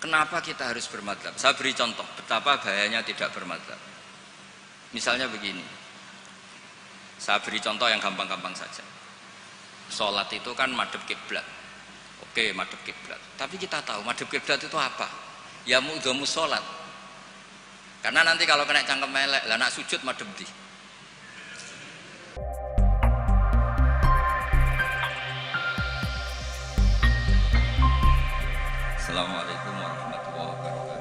Kenapa kita harus bermadzhab? Saya beri contoh betapa bahayanya tidak bermadzhab. Misalnya begini, saya beri contoh yang gampang-gampang saja. Sholat itu kan madhep kiblat. Oke, madhep kiblat. Tapi kita tahu madhep kiblat itu apa? Ya mu'dhamu sholat. Karena nanti kalau kena cangkem melek, lah nak sujud madhep di. Assalamualaikum warahmatullahi wabarakatuh.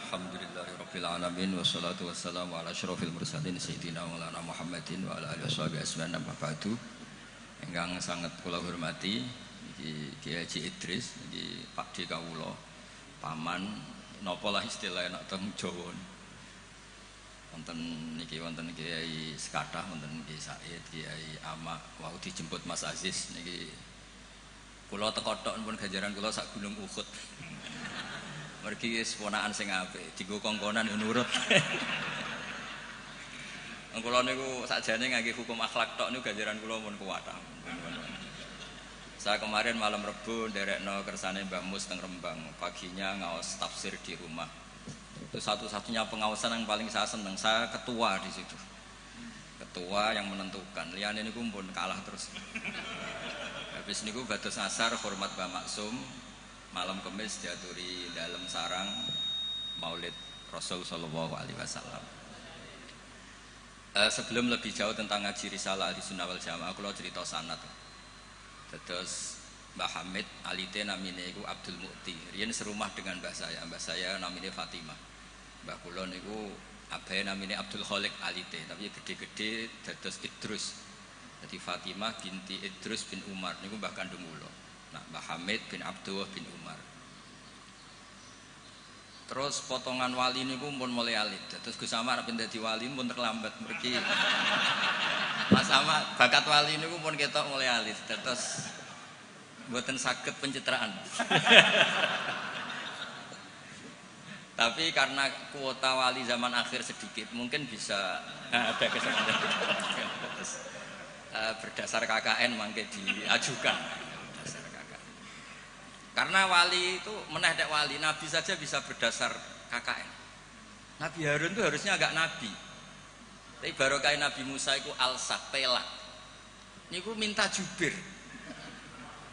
Alhamdulillahirabbil alamin wassalatu wassalamu ala asyrofil mursalin sayyidina Maulana Muhammadin wa ala alihi washabihi ajmain amma ba'du. Ingkang sangat kula hormati iki Kiai Haji Idris, iki Pakde kawula, paman napa lah istilahnya nak teng Jawa. Wonten niki wonten Kiai Sekathah, wonten Kiai Said, Kiai Ama, wau dijemput Mas Aziz niki. Kula teko tok pun ganjaran kula sak gunung Uhud. Mergi wis ponakan sing apik, dienggo kongkonan yo nurut. Kula niku sakjane ngangge hukum akhlak tok niku ganjaran kula pun kuwat. Saya kemarin malam Rebo nderekno kersane Mbah Mus teng Rembang, paginya ngaos tafsir di rumah. Itu satu-satunya pengawasan yang paling saya seneng, saya ketua di situ. Ketua yang menentukan, liyane niku pun kalah terus. Habis niku batas asar hormat Mbah Maksum, malam Kamis diaturi dalam sarang Maulid Rasul sallallahu alaihi wasallam. Sebelum lebih jauh tentang ngaji risalah di Sunnah wal Jamaah, kula cerita sanad. Terus Mbah Hamid alite namine iku Abdul Mukti. Riyen serumah dengan mbah saya. Mbah saya namine Fatimah. Mbah kula niku abahe namine Abdul Khaliq alite, tapi gede-gede dados Idrus. Jadi Fatimah binti Idrus bin Umar niku mbah kandung kula. Nah, Mbah Hamid bin Abdullah bin Umar. Terus potongan wali niku pun mulai alit. Terus Gus Samad nek dadi wali pun terlambat mergi. Mas Samad bakat wali niku pun ketok mulai alit. Terus mboten saged pencitraan. Tapi karena kuota wali zaman akhir sedikit, mungkin bisa ada kesempatan. Berdasar KKN mangke diajukan. Berdasar KKN. Karena wali itu meneh wali, nabi saja bisa berdasar KKN. Nabi Harun itu harusnya agak nabi. Tapi barokah Nabi Musa itu alsak pelak. Niku minta jubir.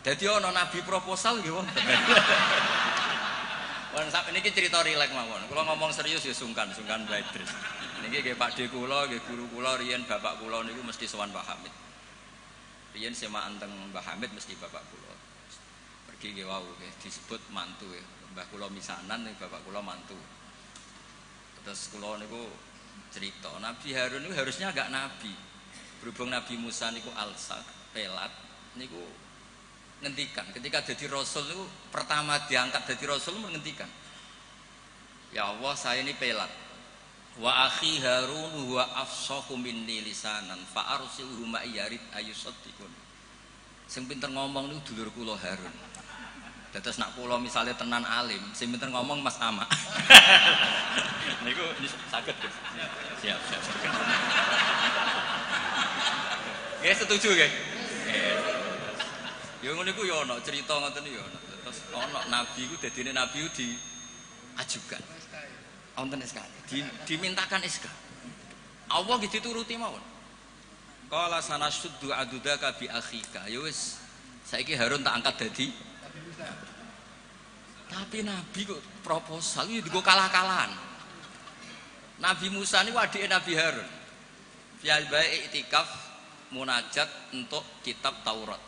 Jadi ono nabi proposal nggih wonten. Wong sak niki cerita rileks mawon. Kula ngomong serius ya sungkan Mbah Idris. Niki nggih Pakde kula, nggih guru kula riyen bapak kula niku mesti sowan Mbah Hamid. Riyen semaan teng Mbah Hamid mesti bapak kula. Pergi nggih wau nggih disebut mantu ya. Mbah kula misanan ning bapak kula mantu. Terus kula niku cerita Nabi Harun niku harusnya agak nabi. Berhubung Nabi Musa niku alsak, pelat niku ngendikan ketika jadi rasul itu pertama diangkat jadi rasul menghentikan, ya Allah saya ini pelat, wa akhi Harun huwa afsahu minni lisanan fa arsilhu ma yarid ayusaddiqun. Sing pinter ngomong niku dulur kula Harun. Dados nak kula misale tenan alim, sing pinter ngomong Mas Ama. Niku saged Gus. Siap. Nggih setuju nggih. Ya ngono iku ya ana cerita ngoten ya ana. Terus ana nabi iku dadine nabi diajukan. Wonten SK. Dimintakan SK. Allah nggih dituruti mawon. Qala sanasuddu adudaka bi akhika. Ya wis saiki Harun tak angkat dadi. Tapi nabi kok proposal iki digo kalah-kalahan. Nabi Musa niku adike Nabi Harun. Fiyabai iktikaf munajat untuk kitab Taurat.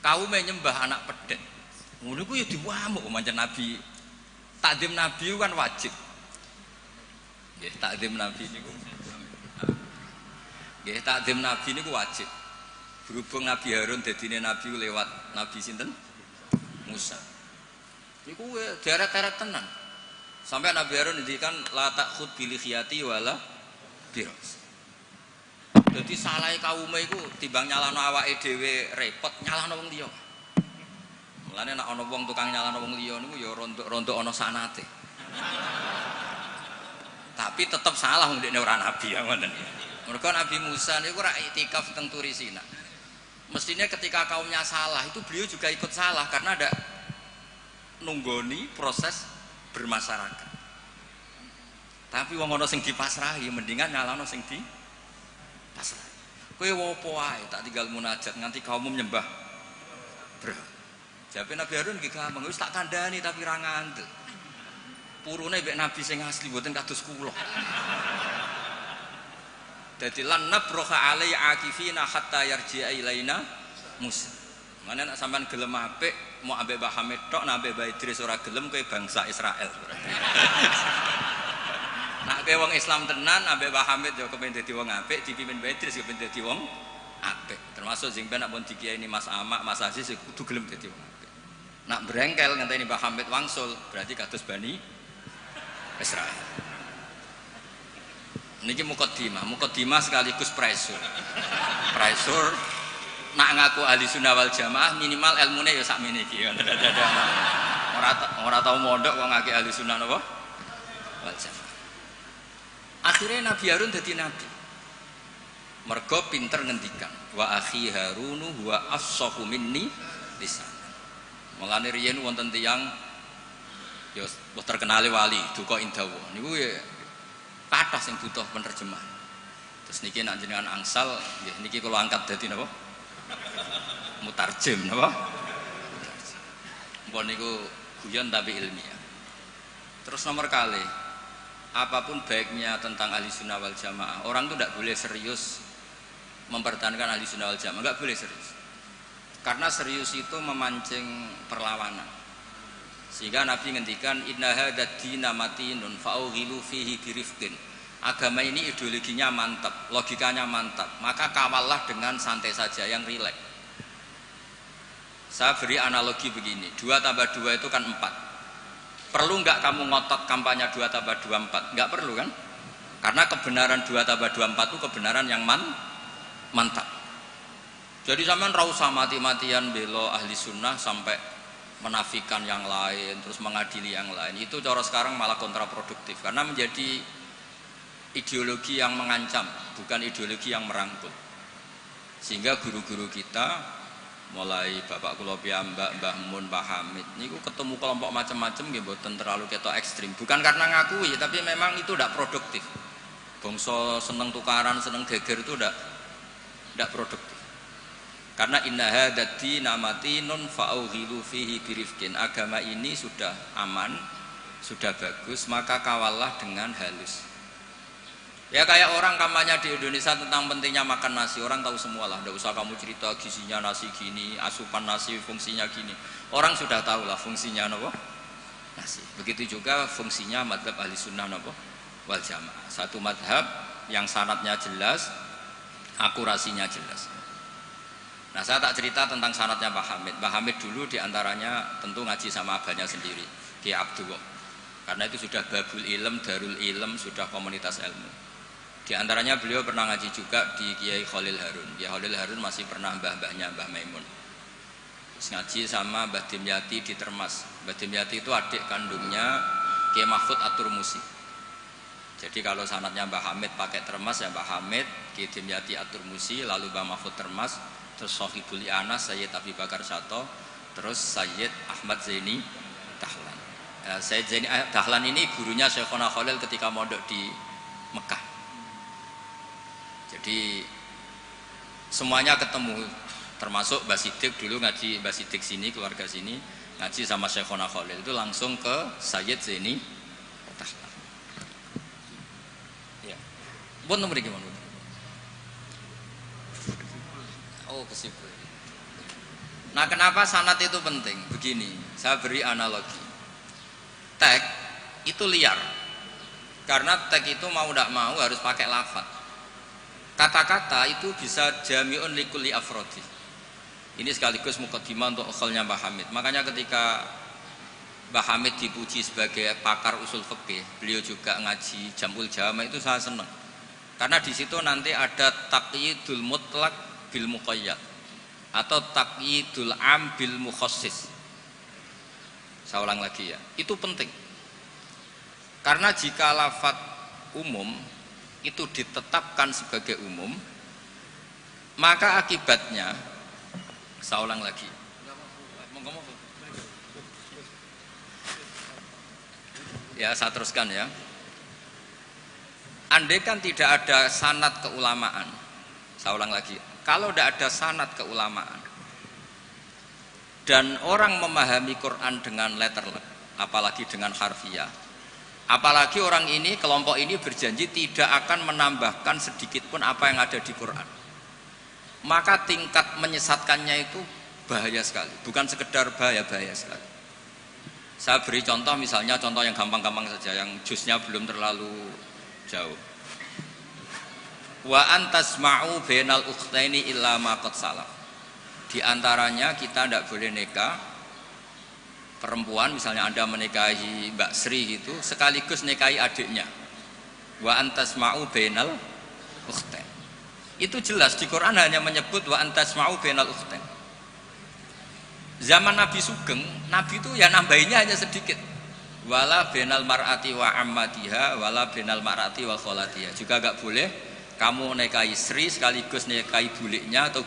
Kaum menyembah anak pedet. Ngono ku ya diwamuk pancen nabi. Takdim nabi kan wajib. Nggih, takdim nabi niku. Nggih, takdim nabi niku wajib. Berhubung Nabi Harun dadine nabi lewat nabi sinten? Musa. Niku deret-deret tenan. Sampai Nabi Harun ngendikan la takhud bil khiyati wala biras. Jadi salahe kaume iku timbang nyalano awake dhewe repot nyalano wong liya. Mulane nek ana wong tukang nyalano wong liya niku ya rontok-rontok ana sanate. Tapi tetep salah wong dekne ora nabi ya ngoten. Mergo Nabi Musa niku ora iktikaf teng Turi Sina. Mestinya ketika kaumnya salah itu beliau juga ikut salah karena ada nunggoni proses bermasyarakat. Tapi wong ana sing dipasrahi mendingan nyalano sing dipasrahi. Kowe opo wae tak tinggal munajat nganti kaummu nyembah bro. Jawabe Nabi Harun nggih gampang, wis tak kandhani tapi ra ngandel. Purune mbek Nabi sing asli mboten kados kula. Dadi lan nabroha alai akifina hatta yarji'a ilaina Musa. Mane nek sampean gelem apik mau ambek Mbah Hamid tok, nek ambek Mbah Idris ora gelem kowe bangsa Israel. Nak kowe wong Islam tenan ambek Mbah Hamid yo kepen dadi wong apik, dipimpin Mbah Idris kepen dadi wong apik. Termasuk sing ben nak pun dikiyaini Mas Amak, Mas Aziz kudu gelem dadi wong apik. Nak brengkel ngenteni Mbah Hamid wangsul, berarti kados Bani Israel. Niki mukadimah sekaligus pressure. Pressure nak ngaku ahli sunnah wal jamaah minimal ilmune ya sakmene iki. Ora tau mondok kok ngake ahli sunnah napa? Wal jamaah. Akhirnya Nabi Harun dadi nabi. Mergo pinter ngendikan, wa akhi Harunu huwa afsahu minni lisan. Mulane riyen wonten tiyang ya terkenale wali duka indawa. Niku ya kathah sing butuh penerjemah. Terus niki nek jenengan angsal nggih niki kula angkat dadi napa? Mutarjem napa? Mpun niku guyon tapi ilmiah. Terus nomor kali, apapun baiknya tentang ahli sunnah wal jamaah, orang itu tidak boleh serius mempertahankan ahli sunnah wal jamaah, nggak boleh serius. Karena serius itu memancing perlawanan. Sehingga Nabi ngendikan inna hadzal dina matinun fa'ughilu fihi birifqin. Agama ini ideologinya mantap, logikanya mantap, maka kawallah dengan santai saja, yang rileks. Saya beri analogi begini, 2 tambah 2 itu kan 4. Perlu nggak kamu ngotot kampanye 2 tambah 2 4? Nggak perlu kan? Karena kebenaran 2 tambah 2 4 itu kebenaran yang mantap. Jadi sampean ra usah mati-matian belo ahli sunnah sampai menafikan yang lain, terus mengadili yang lain. Itu cara sekarang malah kontraproduktif karena menjadi ideologi yang mengancam, bukan ideologi yang merangkul. Sehingga guru-guru kita mulai Bapak kula piyambak, Mbah Mun, Pak Hamid niku ketemu kelompok macam-macam nggih mboten terlalu ketok ekstrim. Bukan karena ngakui, tapi memang itu tidak produktif. Bangsa seneng tukaran, seneng geger itu tidak produktif. Karena inna hadzal dina matinun fa'ughilu fihi birifqin. Agama ini sudah aman, sudah bagus, maka kawallah dengan halus. Ya kayak orang kampanye di Indonesia tentang pentingnya makan nasi, orang tahu semua lah, tidak usah kamu cerita gizinya nasi gini, asupan nasi fungsinya gini. Orang sudah tahu lah fungsinya apa? Nasi. Begitu juga fungsinya madhab ahli sunnah apa? Wal jamaah. Satu madhab yang sanadnya jelas, akurasinya jelas. Nah saya tak cerita tentang sanadnya Pak Hamid. Pak Hamid dulu diantaranya tentu ngaji sama abahnya sendiri, Kiai Abdullah. Karena itu sudah babul ilm, darul ilm, sudah komunitas ilmu. Di antaranya beliau pernah ngaji juga di Kiai Khalil Harun. Kiai Khalil Harun masih pernah mbah-mbahnya Mbah Maimun. Terus ngaji sama Mbah Dimyati di Termas. Mbah Dimyati itu adik kandungnya Kiai Mahfud At-Turmusi. Jadi kalau sanadnya Mbah Hamid pakai Termas ya Mbah Hamid, Kiai Dimyati At-Turmusi, lalu Mbah Mahfud Termas, terus Sohibul Anas Sayyid Abi Bakar Sato, terus Sayyid Ahmad Zaini Dahlan. Sayyid Zaini Dahlan ini gurunya Syekhona Khalil ketika mondok di Mekah. Jadi semuanya ketemu, termasuk Mbah Siddiq dulu ngaji, Mbah Siddiq sini, keluarga sini ngaji sama Syekhona Khalil, itu langsung ke Sayyid Zaini Dahlan. Ya, buat nomor gimana? Oh kesibuk. Nah kenapa sanad itu penting? Begini, saya beri analogi. Tag itu liar, karena tag itu mau tidak mau harus pakai lafaz. Kata-kata itu bisa jami'un likulli afrodi. Ini sekaligus mukadimah untuk ukhalnya Mbah Hamid. Makanya ketika Mbah Hamid dipuji sebagai pakar usul fikih, beliau juga ngaji Jamul Jama, itu saya senang. Karena di situ nanti ada taqyidul mutlak bil muqayyad atau taqyidul am bil mukhassis. Saya ulang lagi ya, itu penting karena jika lafadz umum itu ditetapkan sebagai umum, maka akibatnya, saya ulang lagi, Ya, saya teruskan ya. Andai kan tidak ada sanad keulamaan, saya ulang lagi, kalau tidak ada sanad keulamaan dan orang memahami Quran dengan letterlek, apalagi dengan harfiah, apalagi orang ini, kelompok ini berjanji tidak akan menambahkan sedikit pun apa yang ada di Quran, maka tingkat menyesatkannya itu bahaya sekali, bukan sekedar bahaya sekali. Saya beri contoh, misalnya contoh yang gampang-gampang saja, yang jusnya belum terlalu jauh. Wa antasma'u bainal ukhtaini illa ma qad salaf. Di antaranya kita tidak boleh nikah perempuan, misalnya Anda menikahi Mbak Sri gitu, sekaligus nikahi adiknya. Wa antasma'u bainal ukhtain. Itu jelas di Quran hanya menyebut wa antasma'u bainal ukhtain. Zaman Nabi Sugeng, Nabi itu ya nambahinnya hanya sedikit. Wala bainal mar'ati wa ammatiha wala bainal mar'ati wa kholatiha. Juga enggak boleh kamu nikahi Sri sekaligus nikahi buliknya atau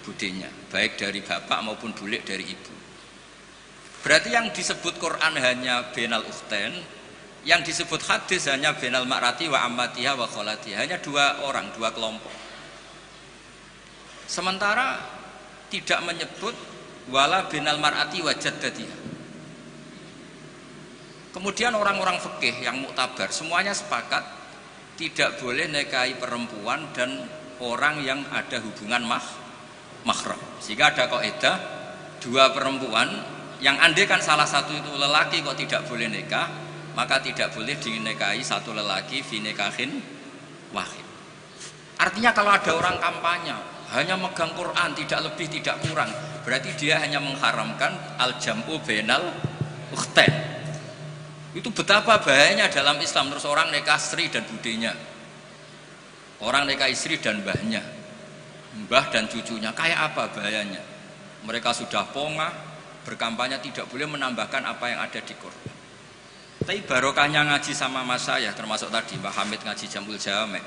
budenya, baik dari bapak maupun bulik dari ibu. Berarti yang disebut Quran hanya bainal ukhtain, yang disebut hadis hanya bainal mar'ati wa ammatiha wa kholatiha, hanya dua orang, dua kelompok. Sementara tidak menyebut wala binal mar'ati wa jaddatiha. Kemudian orang-orang fikih yang muktabar semuanya sepakat tidak boleh nikahi perempuan dan orang yang ada hubungan mahram. Jika ada kaidah dua perempuan yang andai kan salah satu itu lelaki kok tidak boleh nikah, maka tidak boleh dinikahi satu lelaki fi nikahin wahid. Artinya kalau ada orang kampanye hanya megang Quran tidak lebih tidak kurang, berarti dia hanya mengharamkan al-jam'u bainal ukhtain. Itu betapa bahayanya dalam Islam. Terus orang nikah Sri dan budenya, orang nikah istri dan mbahnya, mbah dan cucunya, kayak apa bahayanya. Mereka sudah pongah berkampanye tidak boleh menambahkan apa yang ada di Quran. Tapi barokahnya ngaji sama mas saya, termasuk tadi Mbak Hamid ngaji Jamul Jami',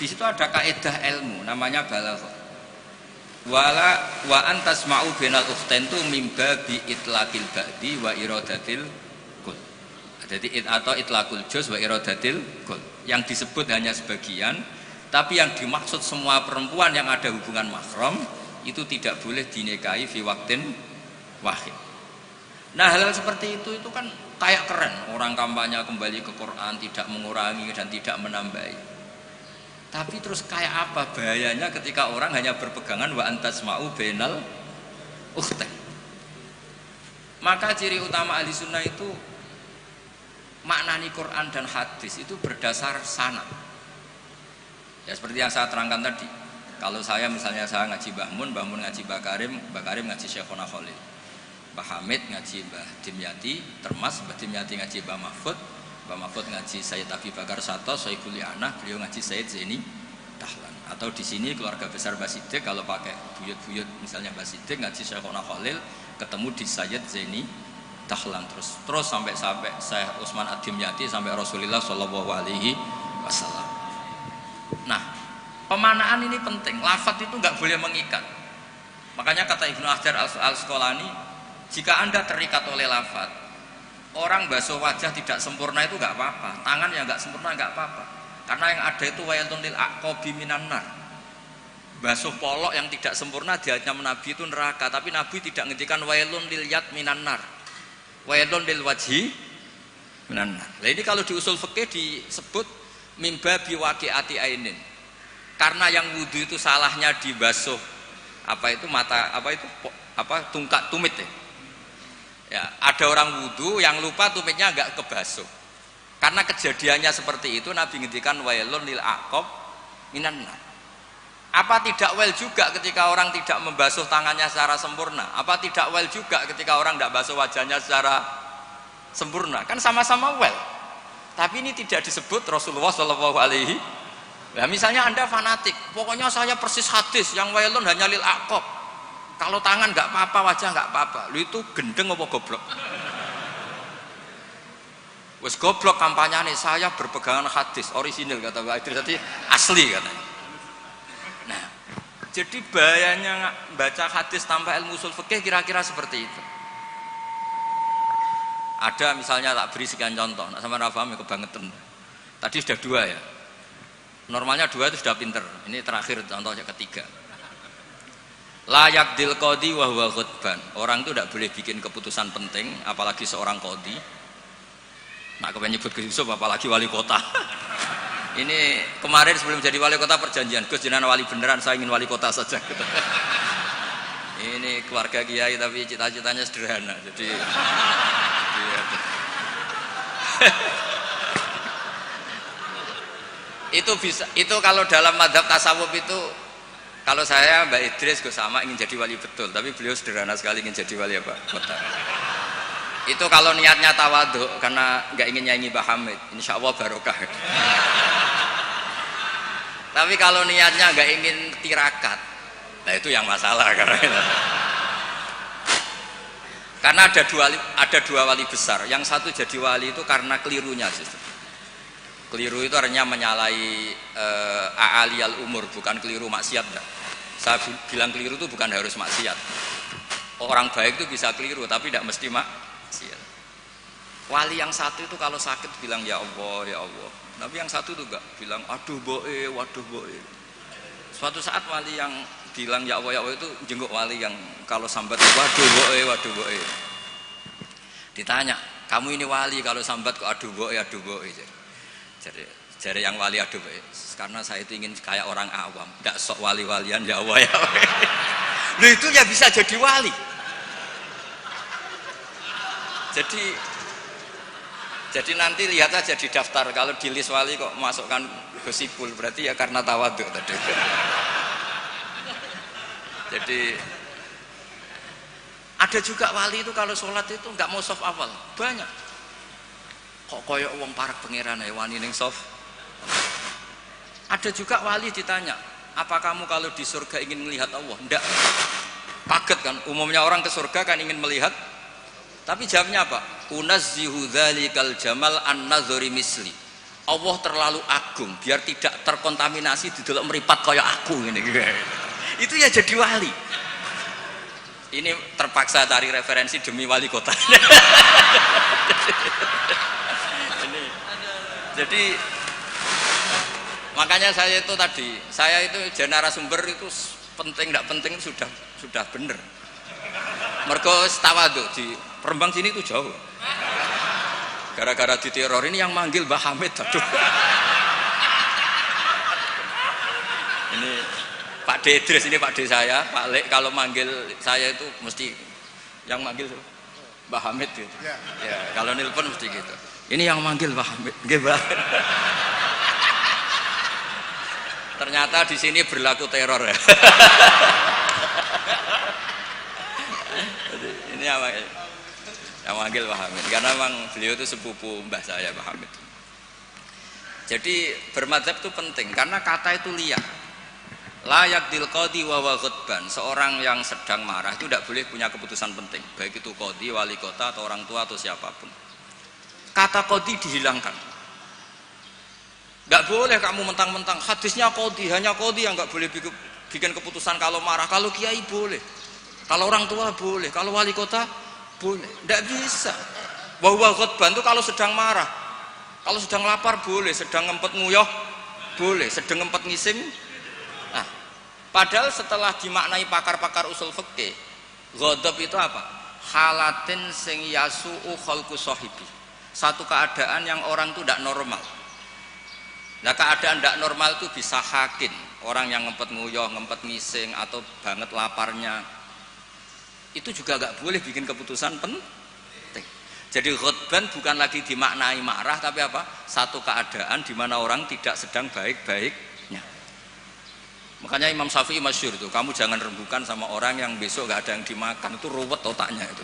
di situ ada kaidah ilmu namanya balaghah. Wala wa antasma'u bainal ukhtain tu mimba bi itlaqil ba'di wa iradatil kul. Jadi atau itlaqul juz wa iradatil kul. Yang disebut hanya sebagian, tapi yang dimaksud semua perempuan yang ada hubungan mahram itu tidak boleh dinikahi fi waqtin wahid. Nah, hal-hal seperti itu kan kayak keren. Orang kampanye kembali ke Quran, tidak mengurangi dan tidak menambahi. Tapi terus kayak apa bahayanya ketika orang hanya berpegangan wa antasma'u bainal ukhtain. Maka ciri utama ahli sunnah itu maknani Quran dan hadis itu berdasar sanad. Ya seperti yang saya terangkan tadi. Kalau saya misalnya saya ngaji Mbah Mun ngaji Mbah Karim ngaji Syekhona Khalil, Mbah Hamid ngaji Mbah Dimyati Termas, Mbah Dimyati ngaji Mbah Mahfud ngaji Sayyid Abi Bakar Sato, Sohibul Li'anah, beliau ngaji Sayyid Zaini Dahlan. Atau di sini keluarga besar Mbah Siddiq, kalau pakai buyut-buyut misalnya Mbah Siddiq ngaji Syekhona Khalil, ketemu di Sayyid Zaini Dahlan, terus sampai Syekh Utsman Ad-Dimyati sampai Rasulullah Shallallahu Alaihi Wasallam. Nah, pemanaan ini penting. Lafadz itu nggak boleh mengikat. Makanya kata Ibnu Hajar Al-Asqalani, jika Anda terikat oleh lafadz, orang basuh wajah tidak sempurna itu nggak apa-apa, tangan yang nggak sempurna nggak apa-apa, karena yang ada itu wailun lil aqabi minan nar. Basuh polok yang tidak sempurna diancam Nabi itu neraka, tapi Nabi tidak ngendikan wailun lil yad minan nar, wailun lil wajhi minan nar. Nah ini kalau di usul fikih disebut mimba biwaqi'ati ainin, karena yang wudu itu salahnya dibasuh tungkat tumit ya. Ya, ada orang wudhu yang lupa tumitnya enggak kebasuh. Karena kejadiannya seperti itu Nabi ngendikan wailun lil aqab minan nar. Apa tidak well juga ketika orang tidak membasuh tangannya secara sempurna? Apa tidak well juga ketika orang tidak basuh wajahnya secara sempurna? Kan sama-sama well. Tapi ini tidak disebut Rasulullah Shallallahu Alaihi. Ya, misalnya Anda fanatik, pokoknya saya persis hadis yang wailun hanya lil aqab. Kalau tangan nggak apa-apa, wajah nggak apa-apa. Lu itu gendeng apa goblok? Wes goblok kampanyane, saya berpegangan hadis orisinil kata Pak Idris, tadi asli katanya. Nah, jadi bahayanya baca hadis tanpa ilmu usul fikih kira-kira seperti itu. Ada misalnya tak beri sekian contoh, nak sama paham ya kebangetan. Tadi sudah 2 ya. Normalnya 2 itu sudah pinter. Ini terakhir contohnya ketiga. Layak dil qadi wa huwa ghadban. Orang itu tidak boleh bikin keputusan penting, apalagi seorang qadi. Nak kepengen nyebut Gus Yusuf apalagi wali kota. Ini kemarin sebelum jadi wali kota perjanjian, Gus jenengan wali beneran, saya ingin wali kota saja. Ini keluarga kiai tapi cita-citanya sederhana. Jadi itu bisa, itu kalau dalam mazhab tasawuf itu, kalau saya Mbak Idris Gus sama ingin jadi wali betul, tapi beliau sederhana sekali ingin jadi wali apa? Kota. Itu kalau niatnya tawadhu karena nggak ingin nyanyi Mbah Hamid, insya Allah barokah. Tapi kalau niatnya nggak ingin tirakat, nah itu yang masalah karena ada dua wali besar. Yang satu jadi wali itu karena kelirunya, sistem. Keliru itu artinya menyalahi a'aliyal umur, bukan keliru maksiat. Saya bilang keliru itu bukan harus maksiat. Orang baik itu bisa keliru, tapi tidak mesti maksiat. Wali yang satu itu kalau sakit bilang ya Allah, ya Allah. Tapi yang satu itu enggak, bilang aduh boe, waduh boe. Suatu saat wali yang bilang ya Allah itu jenguk wali yang kalau sambat waduh boe. Ditanya, kamu ini wali kalau sambat kok aduh boe. Jadi yang wali aduh boe. Karena saya itu ingin kayak orang awam, tidak sok wali-walian ya Allah ya. Loh itu ya bisa jadi wali. Jadi nanti lihat aja di daftar, kalau di list wali kok masukkan Gusipul, berarti ya karena tawadhu tadi. Jadi ada juga wali itu kalau sholat itu nggak mau soft awal, banyak. Kok koyok wong parak pangeran ya wani ning soft. Ada juga wali ditanya, apa kamu kalau di surga ingin melihat Allah? Enggak. Kaget kan, umumnya orang ke surga kan ingin melihat. Tapi jawabnya apa? Unazzihu dzalikal jamal an-nazari misli. Allah terlalu agung biar tidak terkontaminasi di dalam meripat kayak aku ini. Itu ya jadi wali. Ini terpaksa cari referensi demi wali kota. Jadi makanya saya itu tadi, saya itu narasumber itu penting tidak penting sudah bener. Mergo tawadhu di Rembang sini itu jauh. Gara-gara diteror ini yang manggil Mbah Hamid. Aduh. Ini Pak D Idris, ini Pak D saya, Pak Lek kalau manggil saya itu mesti yang manggil Mbah Hamid gitu. Ya, kalau nelpon mesti gitu. Ini yang manggil Mbah Hamid. Nggih, Mbah. Ternyata di sini berlaku teror ya. Ini apa? Yang manggil Mbah Hamid karena memang beliau itu sepupu mbah saya Mbah Hamid. Jadi bermadzhab itu penting karena kata itu liar. Layak dil qadi wa ghadban. Seorang yang sedang marah itu tidak boleh punya keputusan penting, baik itu qadi, wali kota atau orang tua atau siapapun. Kata qadi dihilangkan. Tidak boleh kamu mentang-mentang hadisnya qadi, hanya qadi yang nggak boleh bikin keputusan kalau marah. Kalau kiai boleh, kalau orang tua boleh, kalau wali kota boleh. Tidak bisa. Wa huwa ghadban itu kalau sedang marah, kalau sedang lapar boleh, sedang ngempet nguyuh boleh, sedang ngempet ngising. Nah, padahal setelah dimaknai pakar-pakar usul fikih, ghadab itu apa? Halatin sing yasu'u khalqu sahibi. Satu keadaan yang orang itu tidak normal. Nah, keadaan tidak normal itu bisa hakin, orang yang ngempet nguyuh, ngempet ngising atau banget laparnya. Itu juga nggak boleh bikin keputusan penting. Jadi ghadban bukan lagi dimaknai marah, tapi apa? Satu keadaan di mana orang tidak sedang baik-baiknya. Makanya Imam Syafi'i masyhur itu, kamu jangan rembukan sama orang yang besok nggak ada yang dimakan, itu ruwet otaknya itu.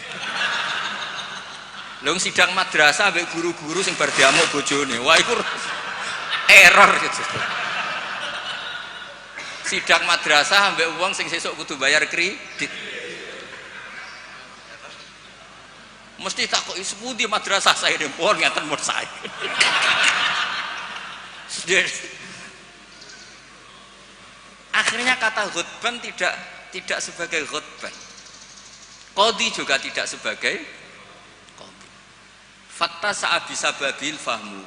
Lho sidang madrasah ambek guru-guru sing bar diamuk bojone. Wah iku error gitu. Sidang madrasah ambek wong sing sesuk kudu bayar kredit. Mesti takoki sepundi madrasah saya dempon ngaten mun saya. Akhirnya kata ghadban tidak sebagai ghadban. Qadhi juga tidak sebagai qadhi. Fakta saat bisa babil fahmu.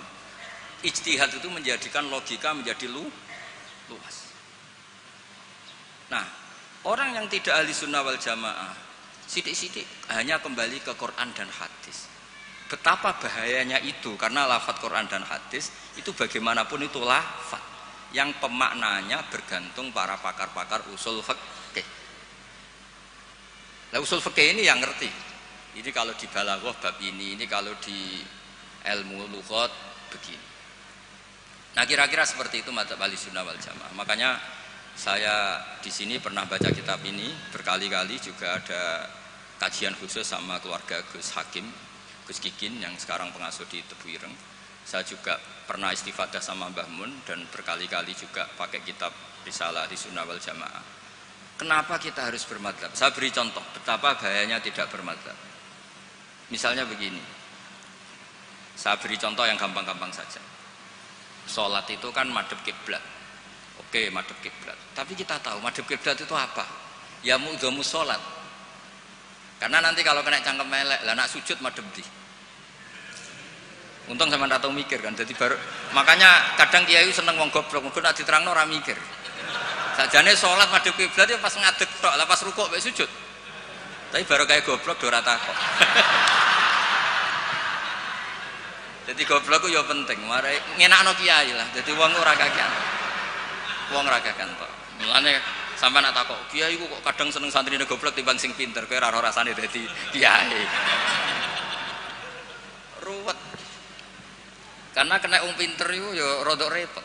Ijtihad itu menjadikan logika menjadi luas. Nah, orang yang tidak ahli sunnah wal jamaah, sidik-sidik hanya kembali ke Quran dan hadis. Betapa bahayanya itu, karena lafaz Quran dan hadis itu bagaimanapun itu lafaz yang pemaknanya bergantung para pakar-pakar usul fikih. Nah, usul fikih ini yang ngerti. Ini kalau di balaghah bab ini kalau di ilmu lughat begini. Nah, kira-kira seperti itu madzhab Ahlussunnah wal Jamaah. Makanya saya di sini pernah baca kitab ini berkali-kali, juga ada kajian khusus sama keluarga Gus Hakim, Gus Kikin yang sekarang pengasuh di Tebu Ireng. Saya juga pernah istifadah sama Mbah Mun dan berkali-kali juga pakai kitab Risalah Ahlussunnah wal Jamaah. Kenapa kita harus bermadzhab? Saya beri contoh betapa bahayanya tidak bermadzhab. Misalnya begini, saya beri contoh yang gampang-gampang saja. Sholat itu kan madhep kiblat. Oke, madhep kiblat. Tapi kita tahu madhep kiblat itu apa? Ya mu'dhamu sholat. Karena nanti kalau kena cangkem melek, lah nak sujud madhep di. Untung sama ndak tahu mikir kan. Jadi baru makanya kadang kiai seneng wong goblok, mungkin nak diterangno ora mikir. Sajane sholat madhep kiblat ya pas ngadeg tok, lah pas rukuk mek sujud. Tapi baru kayak goblok do ora takok. Jadi goblok itu ya penting, mari ngenakno kiai lah. Jadi wong ora kakean. Wong ora kakean tok. Mulane sampean nak takok, kiai ku kok kadang seneng santrine goblok timbang sing pinter, kowe ora ora rasane dadi kiai. Ruwet. Karena kena wong pinter iku ya rada repot.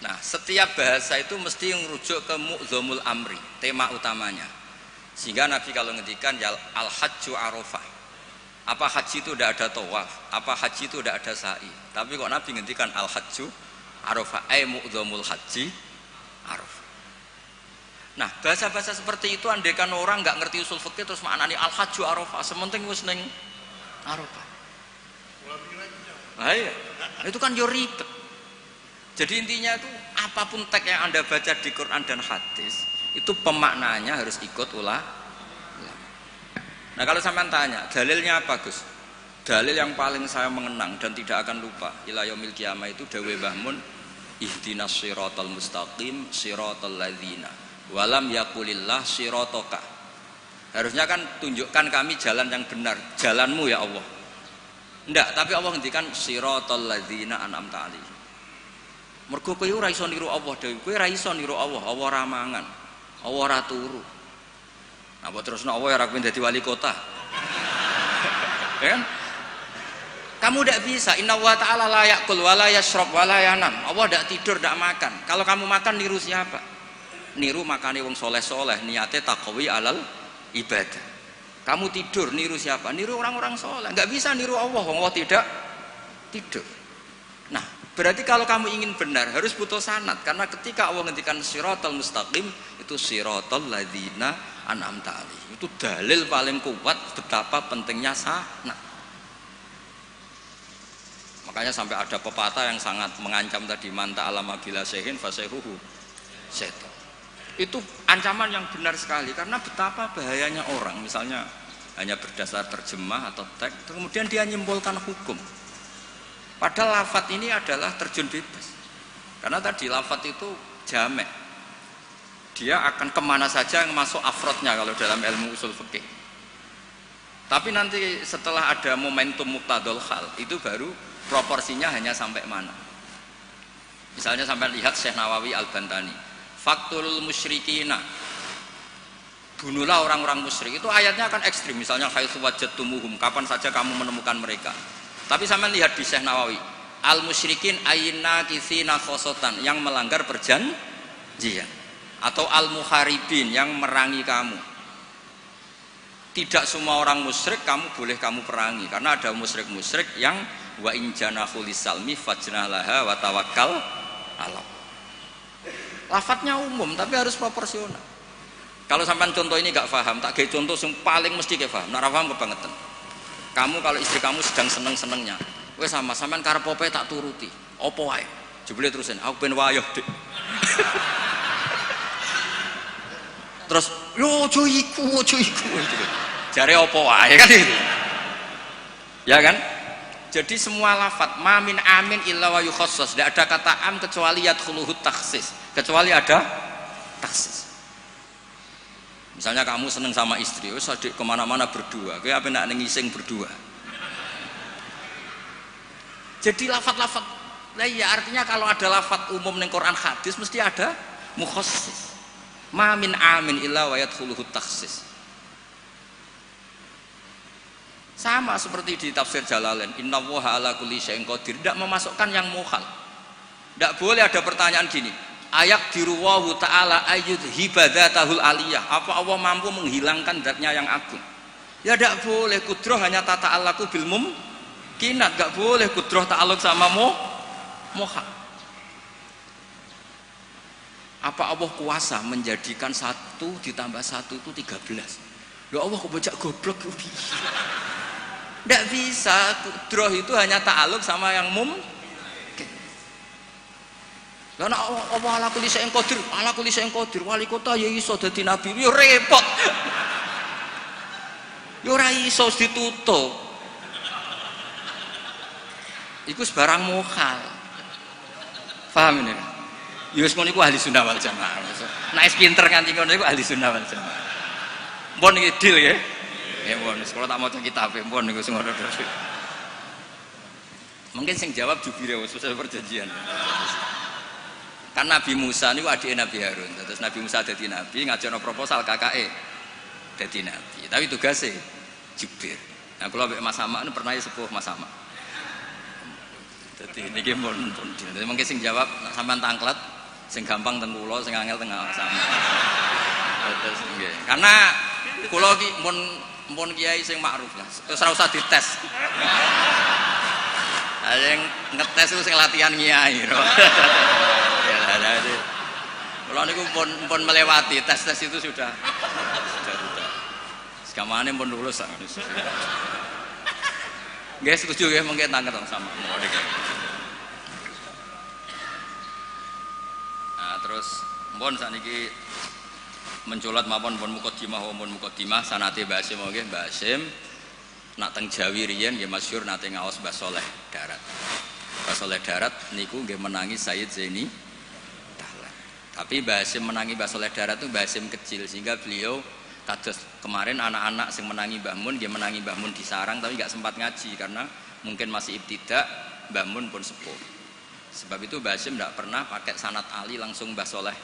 Nah, setiap bahasa itu mesti merujuk ke mu'dhamul amri, tema utamanya. Sehingga Nabi kalau ngendikan al-hajju arafah. Apa haji itu tidak ada tawaf, apa haji itu tidak ada sa'i. Tapi kok Nabi ngendikan al-hajju arafah, ay mu'dhamul haji arafah. Nah, bahasa-bahasa seperti itu andaikan orang nggak ngerti usul fikih terus maknani al-hajju arafah, sementing wis ning arafah. Nah, iya. Itu kan yo ribet. Jadi intinya itu apapun teks yang Anda baca di Quran dan hadis, itu pemaknaannya harus ikut ulama. Nah, kalau sampean tanya, dalilnya apa, Gus? Dalil yang paling saya mengenang dan tidak akan lupa ila yaumil qiyamah itu dawuh Mbah Mun, ihdinas siratal mustaqim siratal ladzina walam yaqulillah sirataka. Harusnya kan tunjukkan kami jalan yang benar, jalanmu ya Allah. Enggak, tapi Allah ngendikan siratal ladzina an'amta alaihim. Mergo kowe ora iso niru Allah dhewe, kowe ora iso niru Allah, Allah ora mangan, Allah ora turu. Nah, buat terus Allah ya rakyat jadi wali kota, ya kan? Kamu tidak bisa. Inna wa ta'ala la ya'kul wa la yashrab wa la yanam. Allah tidak tidur, tidak makan. Kalau kamu makan niru siapa? Niru makani wong soleh-soleh, niatnya taqwi alal ibadah. Kamu tidur niru siapa? Niru orang-orang soleh. Nggak bisa niru Allah, Allah tidak tidur. Nah, berarti kalau kamu ingin benar harus butuh sanad, karena ketika Allah ngendikan siratal mustaqim itu siratal ladzina an'amta alaihim. Itu dalil paling kuat betapa pentingnya sanad. Makanya sampai ada pepatah yang sangat mengancam tadi, manta alama bila sehin fasehuhu setan. Itu ancaman yang benar sekali, karena betapa bahayanya orang misalnya hanya berdasar terjemah atau teks kemudian dia nyimpulkan hukum. Padahal lafadz ini adalah terjun bebas. Karena tadi lafadz itu jamek. Dia akan kemana saja yang masuk afrodnya kalau dalam ilmu usul fikih. Tapi nanti setelah ada momentum muqtadul hal, itu baru proporsinya hanya sampai mana. Misalnya sampai lihat Syekh Nawawi Al-Bantani, Faktulul musyrikina, bunuhlah orang-orang musyrik. Itu ayatnya akan ekstrim. Misalnya haitsu wajadtumuhum, kapan saja kamu menemukan mereka. Tapi sampai lihat di Syekh Nawawi, al-musyrikin ayinna kitsina khosotan, yang melanggar perjanjian, atau al-muharibin, yang merangi kamu. Tidak semua orang musyrik kamu boleh kamu perangi, karena ada musyrik-musyrik yang wa in janahu lisalmi fajnah laha wa tawakkal ala. Lafadznya umum tapi harus proporsional. Kalau sampean contoh ini gak paham, tak kayak contoh yang paling mesti kayak paham. Nara paham kebangetan. Kamu kalau istri kamu sedang seneng-senengnya, wes sama sampean karep opo tak turuti. Opo wae? Jebule terusin, aku ben wayoh, Dik. Terus, yo ojo iku. Jare opo wae kan itu. Ya kan? Jadi semua lafadz ma min amin illa wa yukhassas, tidak ada kata am kecuali yadkhuluhu takhsis, kecuali ada takhsis. Misalnya kamu seneng sama istri, wis kemana-mana berdua, kowe apa nak ngising berdua. Jadi lafadz-lafadz, nah ya artinya kalau ada lafadz umum ning Quran hadis mesti ada mukhassis. Ma min amin illa wa yadkhuluhu takhsis. Sama seperti di tafsir Jalalain, innallaha ala kulli syai'in qadir, tidak memasukkan yang mukhal. Tidak boleh ada pertanyaan gini, ayak diruwahu ta'ala ayyud hibadatahul aliyah, apa Allah mampu menghilangkan zatnya yang agung? Ya tidak boleh, kudroh hanya tata alaku bil mumkinat, tidak boleh kudroh ta'aluk sama mukhal. Apa Allah kuasa menjadikan 1 ditambah 1 itu 13? Ya Allah kok bocah goblok. Tidak bisa, kudroh itu hanya ta'aluk sama yang mungkin. Karena Allah ala kulli syai'in qadir, ala kulli syai'in qadir, wali kota ya iso dadi nabi, ya repot. Ya ora iso ditutup. Iku sebarang mukhal. Paham ini? Ya wis ngono iku ahli sunnah wal jamaah. Nek pinter nganti ngono iku ahli sunnah wal jamaah. Mpun iki deal ya. Ya pun, kalau tak mau kitab, pun niku sing ngono terus. Mungkin sing jawab jubire wis selesai perjanjian. Kan Nabi Musa niku adike Nabi Harun. Terus Nabi Musa dadi nabi, ngajono proposal kakake dadi nabi. Tapi tugasnya jubir. Nah, kula mbek Mas Sama pernah sepuh Mas Sama. Dadi niki pun. Dadi mungkin sing jawab sampean tangklet, sing gampang teng kula, sing angel teng sama. Terus nggih. Karena kula ki mun kiai sing makruf lah, terus ora usah dites. Yang ngetes itu sing latihan kiai. Ya lah, kula niku pun melewati tes itu sudah. Sekamane pun lulus sak. Nggih setuju nggih mungkin tangket sama. Nah, terus pun sakniki menculat mapun pun mukadimah wa pun mukadimah sanate Mbah Hasyim nggih Mbah Hasyim nak teng Jawi riyen nggih masyhur nate ngaos Mbah Saleh Darat. Mbah Saleh Darat niku nggih menangi Sayyid Zaini Dahlan. Tapi Mbah Hasyim menangi Mbah Saleh Darat itu Mbah Hasyim kecil sehingga beliau kados kemarin anak-anak sing menangi Mbah Mun nggih menangi Mbah Mun di sarang tapi enggak sempat ngaji karena mungkin masih ibtidak, Mbah Mun pun sepuh. Sebab itu Mbah Hasyim enggak pernah pakai sanad Ali langsung Mbah Saleh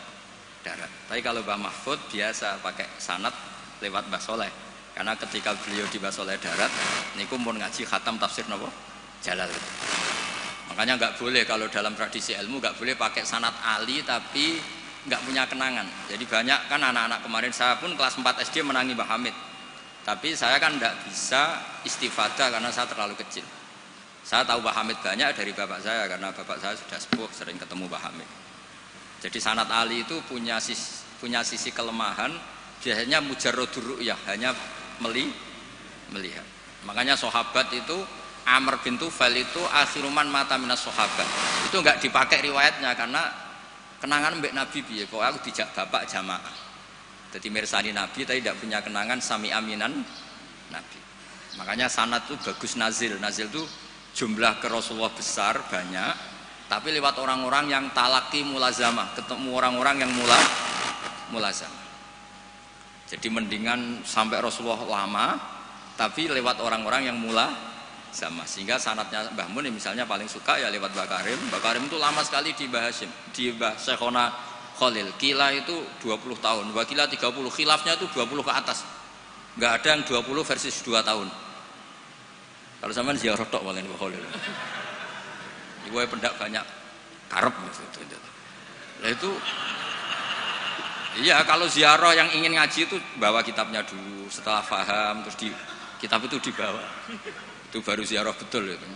Darat. Tapi kalau Mbah Mahfud biasa pakai sanad lewat Mbah Soleh. Karena ketika beliau di Mbah Soleh Darat, niku pun ngaji khatam tafsir napa? Jalal. Makanya nggak boleh kalau dalam tradisi ilmu nggak boleh pakai sanad Ali tapi nggak punya kenangan. Jadi banyak kan anak-anak kemarin saya pun kelas 4 SD menangi Mbah Hamid. Tapi saya kan nggak bisa istifadah karena saya terlalu kecil. Saya tahu Mbah Hamid banyak dari bapak saya karena bapak saya sudah sepuh sering ketemu Mbah Hamid. Jadi sanad Ali itu punya sisi kelemahan, biasanya mujarradur ru'yah, hanya melihat. Makanya sahabat itu Amr bin Tufail itu akhiruman mata minas sahabat. Itu enggak dipakai riwayatnya karena kenangan mbek Nabi piye kok aku dijak bapak jamaah. Jadi mirsani Nabi tapi tidak punya kenangan sami aminan Nabi. Makanya sanad itu bagus nazil. Nazil itu jumlah ke Rasulullah besar banyak. Tapi lewat orang-orang yang talaki mulazamah, ketemu orang-orang yang mulazamah. Jadi mendingan sampai Rasulullah lama, tapi lewat orang-orang yang mulazamah. Sehingga sanadnya Mbah Mun misalnya paling suka ya lewat Mbah Karim. Mbah Karim itu lama sekali di Mbah Hasyim, di Mbah Syekhona Khalil. Kila itu 20 tahun, Wakila 30, khilafnya itu 20 ke atas. Enggak ada yang 20 versus 2 tahun. Kalau sampean ziarah tok paling Mbah Khalil. Ibu pendak banyak karep gitu. Nah itu iya kalau ziarah yang ingin ngaji itu bawa kitabnya dulu, setelah paham terus kitab itu dibawa. Itu baru ziarah betul itu.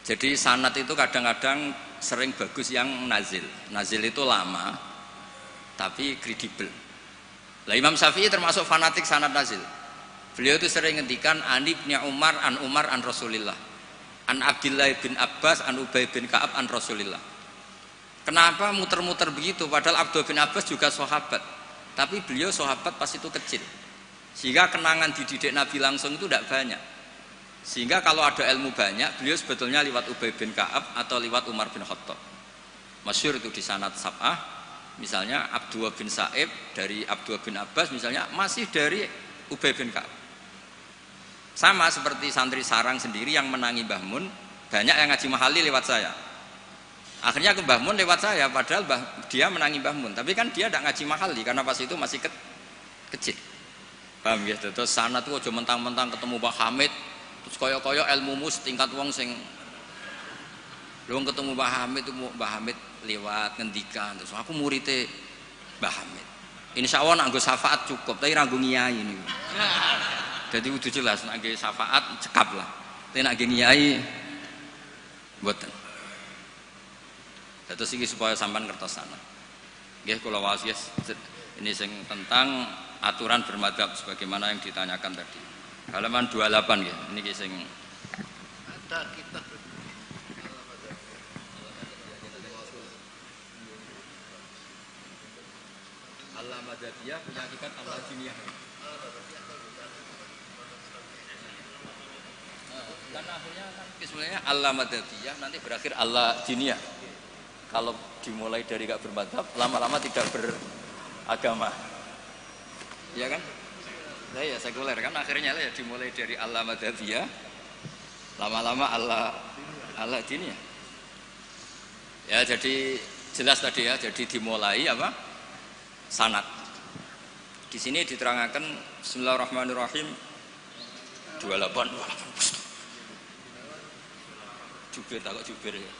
Jadi sanad itu kadang-kadang sering bagus yang nazil. Nazil itu lama tapi kredibel. Lah Imam Syafi'i termasuk fanatik sanad nazil. Beliau itu sering ngendikan an Ibnu Umar an Rasulillah. An Abdillah bin Abbas an Ubay bin Ka'ab an Rasulillah. Kenapa muter-muter begitu padahal Abdullah bin Abbas juga sahabat. Tapi beliau sahabat pas itu kecil. Sehingga kenangan dididik Nabi langsung itu tidak banyak. Sehingga kalau ada ilmu banyak, beliau sebetulnya lewat Ubay bin Ka'ab atau lewat Umar bin Khattab. Masyhur itu di sanad sab'ah, misalnya Abdullah bin Sa'ib dari Abdullah bin Abbas misalnya masih dari Ubay bin Ka'ab. Sama seperti santri sarang sendiri yang menangi Mbah Mun, banyak yang ngaji mahali lewat saya. Akhirnya ke Mbah Mun lewat saya, padahal dia menangi Mbah Mun, tapi kan dia tidak ngaji mahali karena pas itu masih kecil. Paham ya? Terus sanad itu aja mentang-mentang ketemu Mbah Hamid terus kaya-kaya ilmumu setingkat wong sing lu ketemu Mbah Hamid itu Mbah Hamid lewat ngendikan terus aku muridnya Mbah Hamid. Insya Allah nganggo syafaat cukup, tapi nganggo ngiyai ini. Jadi udah jelas nganggo syafaat cekap lah. Tapi nganggo ngiyai mboten. Terus iki supaya sampean ngertos sana. Nggih kula wasiat ini sing tentang aturan bermadzhab sebagaimana yang ditanyakan tadi. Halaman 28 ya, ini sing ada kita Allah Madadiyah punya hakikat Allah Jiniyah. Karena akhirnya kan sebenarnya Allah Madadiyah nanti berakhir Allah Jiniyah. Kalau dimulai dari gak bermadzhab, lama-lama tidak beragama. Iya kan? Nah, ya sekuler kan akhirnya ya dimulai dari Allah Madadiyah, lama-lama Allah Jiniyah. Ya jadi jelas tadi ya, jadi dimulai apa? Sanad. Di sini diterangkan Bismillahirrahmanirrahim 28. Jubir tak kok jubir ya.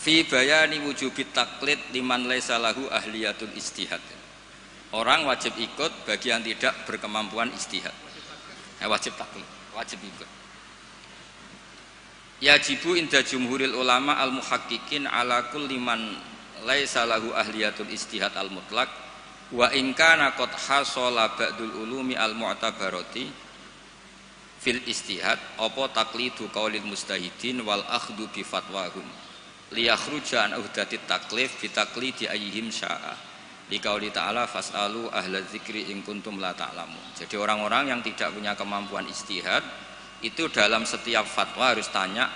Fi bayani wujubit taklid liman laisa lahu ahliyatul istihad. Orang wajib ikut bagi yang tidak berkemampuan istihad. Wajib taklid, wajib ikut. Yajibu inda jumhuril ulama al-muhaqqiqin ala kulli man laisa lahu ahliyatul istihad al-mutlaq wa in kana qad hasala ba'dul ulumi al-mu'tabarati fil istihad apa taqlidu qaulil mustahidin wal akhdhu bi fatwahum liyakhruja an uhdatit taklif bi taqlidi ayyihim sya'a. Liqauli ta'ala fas'alu ahla dzikri in kuntum la ta'lamun. Jadi orang-orang yang tidak punya kemampuan istihad itu dalam setiap fatwa harus tanya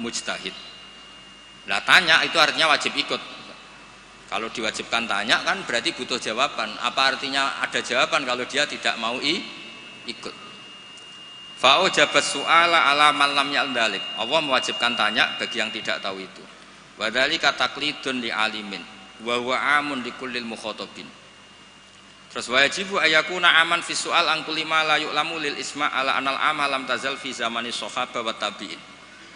mujtahid. Lah tanya itu artinya wajib ikut. Kalau diwajibkan tanya kan berarti butuh jawaban. Apa artinya ada jawaban kalau dia tidak mau ikut? Fa'u jabat su'ala ala man lam ya'lam. Allah mewajibkan tanya bagi yang tidak tahu itu. Wa dzalika taqlidun li alimin wa huwa amun li kullil mukhatabin. Terus wajibu ayakuna aman fi su'al an kulli ma la yu'lamu lil isma' ala anal amal lam tazal fi zamani sahabah wa tabi'in.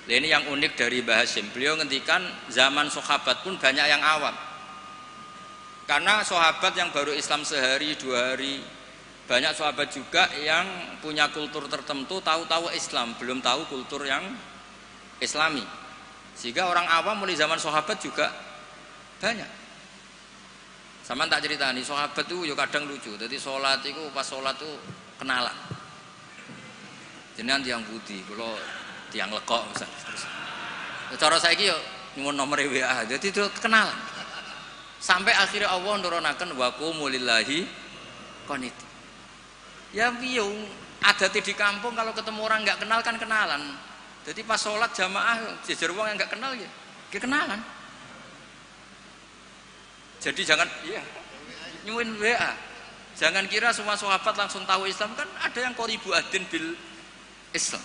Ini yang unik dari Mbah Hasyim. Beliau ngendikan zaman sahabat pun banyak yang awam. Karena sahabat yang baru Islam sehari dua hari, banyak sahabat juga yang punya kultur tertentu, tahu-tahu Islam, belum tahu kultur yang Islami. Sehingga orang awam mulai zaman sahabat juga banyak. Sama tak cerita nih, sahabat itu ya kadang lucu. Jadi sholat itu pas sholat itu kenalan. Jenengan tiang putih, kalau tiang lekok misalnya. Terus, cara saya yo nyuwun nomor WA, jadi itu kenalan. Sampai akhirnya Allah nurunaken wa qumu lillahi qanit. Ya piye adate di kampung kalau ketemu orang nggak kenal kan kenalan. Jadi pas sholat jamaah jejer wong yang nggak kenal ya kenalan. Jadi jangan iya nyuwun WA. Jangan kira semua sahabat langsung tahu Islam, kan ada yang qoribu adin bil Islam.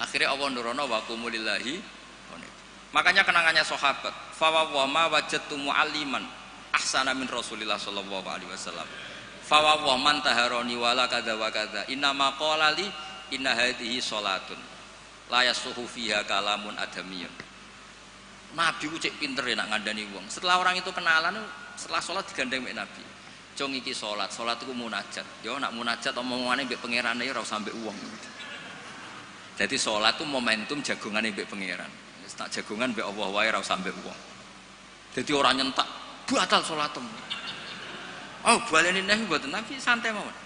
Akhirnya Allah nurono wa qumu lillahi qanit. Makanya kenangannya sahabat, fa wa ma wajadtu mualliman ahsana min Rasulillah sallallahu alaihi wasallam. Fa wa man taharani wala kadza wa kadza inna ma qala li inna hadhihi salatun la yasuhu fiha kalamun adamiyun. Nabi ku cek pinter ya nak ngandani wong. Setelah orang itu kenalan, setelah sholat digandeng mbek Nabi. Cung iki sholat iku munajat. Yo nak munajat omongane mbek pangerane ora usah mbek wong. Jadi sholat itu momentum jagongane mbek pangeran. Wis tak jagongan mbek Allah wae ora usah mbek wong. Jadi orang nyentak batal sholatmu. Oh, baleni neh mboten Nabi santai mawon.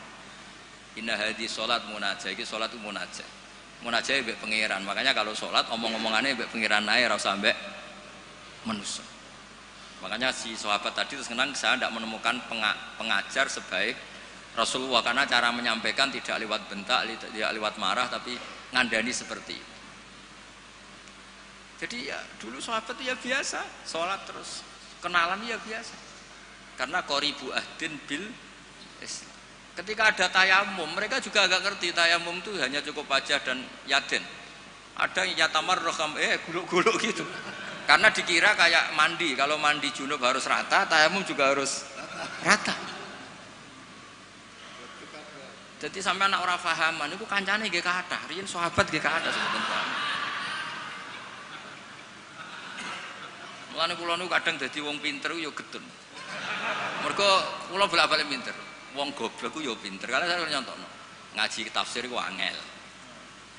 Inna hadhi sholat munajat, iki sholat itu munajat. Munajat mbek pangeran. Makanya kalau sholat omong-omongane mbek pangeran ae ora usah mbek manusia. Makanya si sahabat tadi terus kenang saya tidak menemukan pengajar sebaik Rasulullah, karena cara menyampaikan tidak lewat bentak, tidak lewat marah, tapi ngandani seperti itu. Jadi ya dulu sahabat ya biasa, sholat terus kenalan ya biasa. Karena qoribu ahdin bil Islam. Ketika ada tayamum, mereka juga agak ngerti tayamum itu hanya cukup wajah dan yaden. Ada yang yatamar roham, guluk-guluk gitu. Karena dikira kayak mandi, kalau mandi junub harus rata, tayamum juga harus rata. Jadi sampai anak orang fahaman, itu kancane nggih kathah, riyen sahabat nggih kathah sebetulnya. Mulane kula niku kadang dadi wong pinter yo getun. Mergo kula bolak-balik pinter. Wong goblok ku yo pinter. Karena saya nyontokno. Ngaji tafsir ku angel.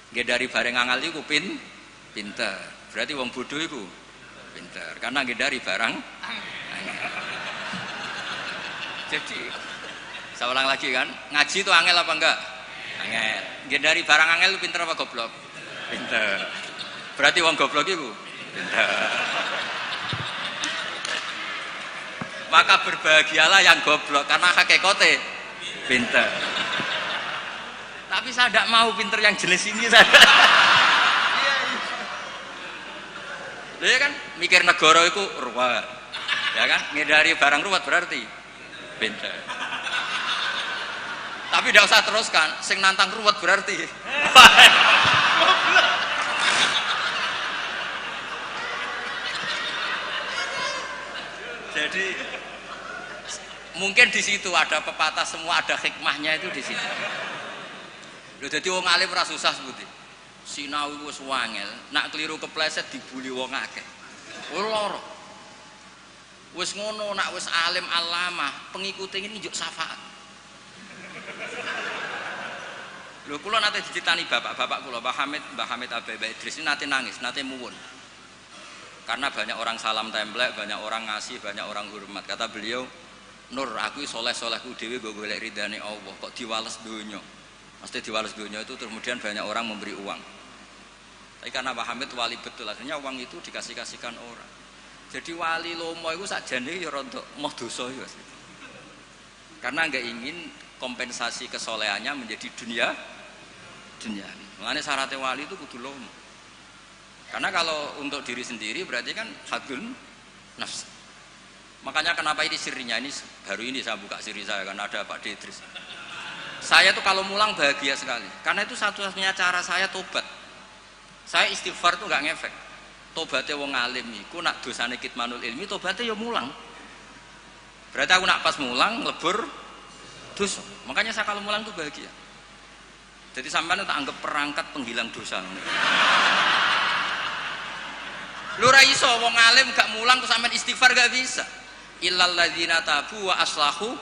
Nggih dari bareng angel iku pinter. Berarti wong bodoh iku pinter. Karena nggih dari barang angel. Jadi saya ulang lagi kan, ngaji itu angel apa enggak? Angel. Nggih dari barang angel itu pinter apa goblok? Pinter. Berarti wong goblok iku pinter. Maka berbahagialah yang goblok karena hakikate pinter. Tapi saya tidak mau pinter yang jenis ini saya. Dia kan mikir negara itu ruwet, ya kan? Ngindari barang ruwet berarti pinter. Tapi tidak usah teruskan, sing nantang ruwet berarti. Jadi mungkin di situ ada pepatah, semua ada hikmahnya itu di situ. Lho dadi wong alim ora susah sebuti. Sinau iku wis wangel, nak keliru kepleset dibuli wong akeh. Ora. Wis ngono, nak wis alim alamah, pengikute iki njuk syafaat. Lho kula nate dicitani bapak-bapak kula, Mbah Hamid Abai Idris ini nate nangis, nate muwun. Karena banyak orang salam templek, banyak orang ngasih, banyak orang hormat. Kata beliau, Nur, aku soleh-solehku dewi gue golek ridane Allah, kok diwales dunya. Mesti diwales dunya itu kemudian banyak orang memberi uang. Tapi karena Pak Hamid wali betul, akhirnya uang itu dikasih-kasihkan orang. Jadi wali lomo itu sakjane ya rontok moh dosa ya. Karena enggak ingin kompensasi kesolehannya menjadi dunia. Makanya syaratnya wali itu kudu lomo. Karena kalau untuk diri sendiri berarti kan hadun nafs. Makanya kenapa ini sirinya, ini baru ini saya buka siri saya karena ada Pak Idris. Saya tuh kalau mulang bahagia sekali. Karena itu satu-satunya cara saya tobat. Saya istighfar tuh nggak ngefek. Tobatnya wong alim iku nak dosane kitmanul ilmi, tobatnya ya mulang. Berarti aku nak pas mulang lebur dosa. Makanya saya kalau mulang tuh bahagia. Jadi sampean tak anggap perangkat penghilang dosa. Lu ra iso wong alim gak mulang terus sampean istighfar gak bisa. Illal ladzina tabu wa aslahu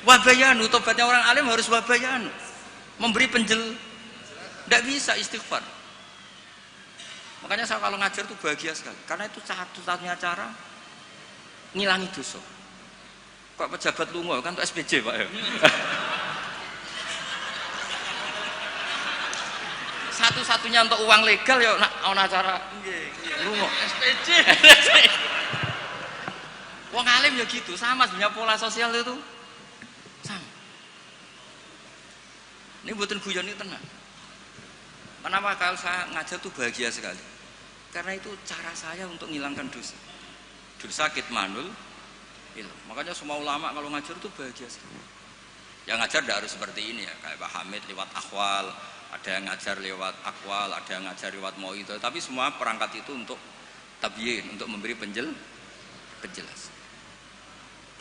wa bayanu. Tobatnya orang alim harus wa bayanu. Memberi ndak bisa istighfar. Makanya saya kalau ngajar tuh bahagia sekali. Karena itu satu-satunya cara ngilangi dosa. Kok pejabat lunga kan tuh SPJ Pak ya. Satu-satunya untuk uang legal ya ana cara lunga SPJ. Wong alim ya gitu, sama sebenarnya pola sosial itu sama. Ini buatan guyon ini tenang. Kenapa kalau saya ngajar tuh bahagia sekali? Karena itu cara saya untuk menghilangkan dosa. Dosa kitmanul ilmu. Makanya semua ulama kalau ngajar tuh bahagia sekali. Yang ngajar tidak harus seperti ini ya, kayak Pak Hamid lewat akhwal, ada yang ngajar lewat akwal, ada yang ngajar lewat mauidhah, tapi semua perangkat itu untuk tabyin, untuk memberi penjelasan.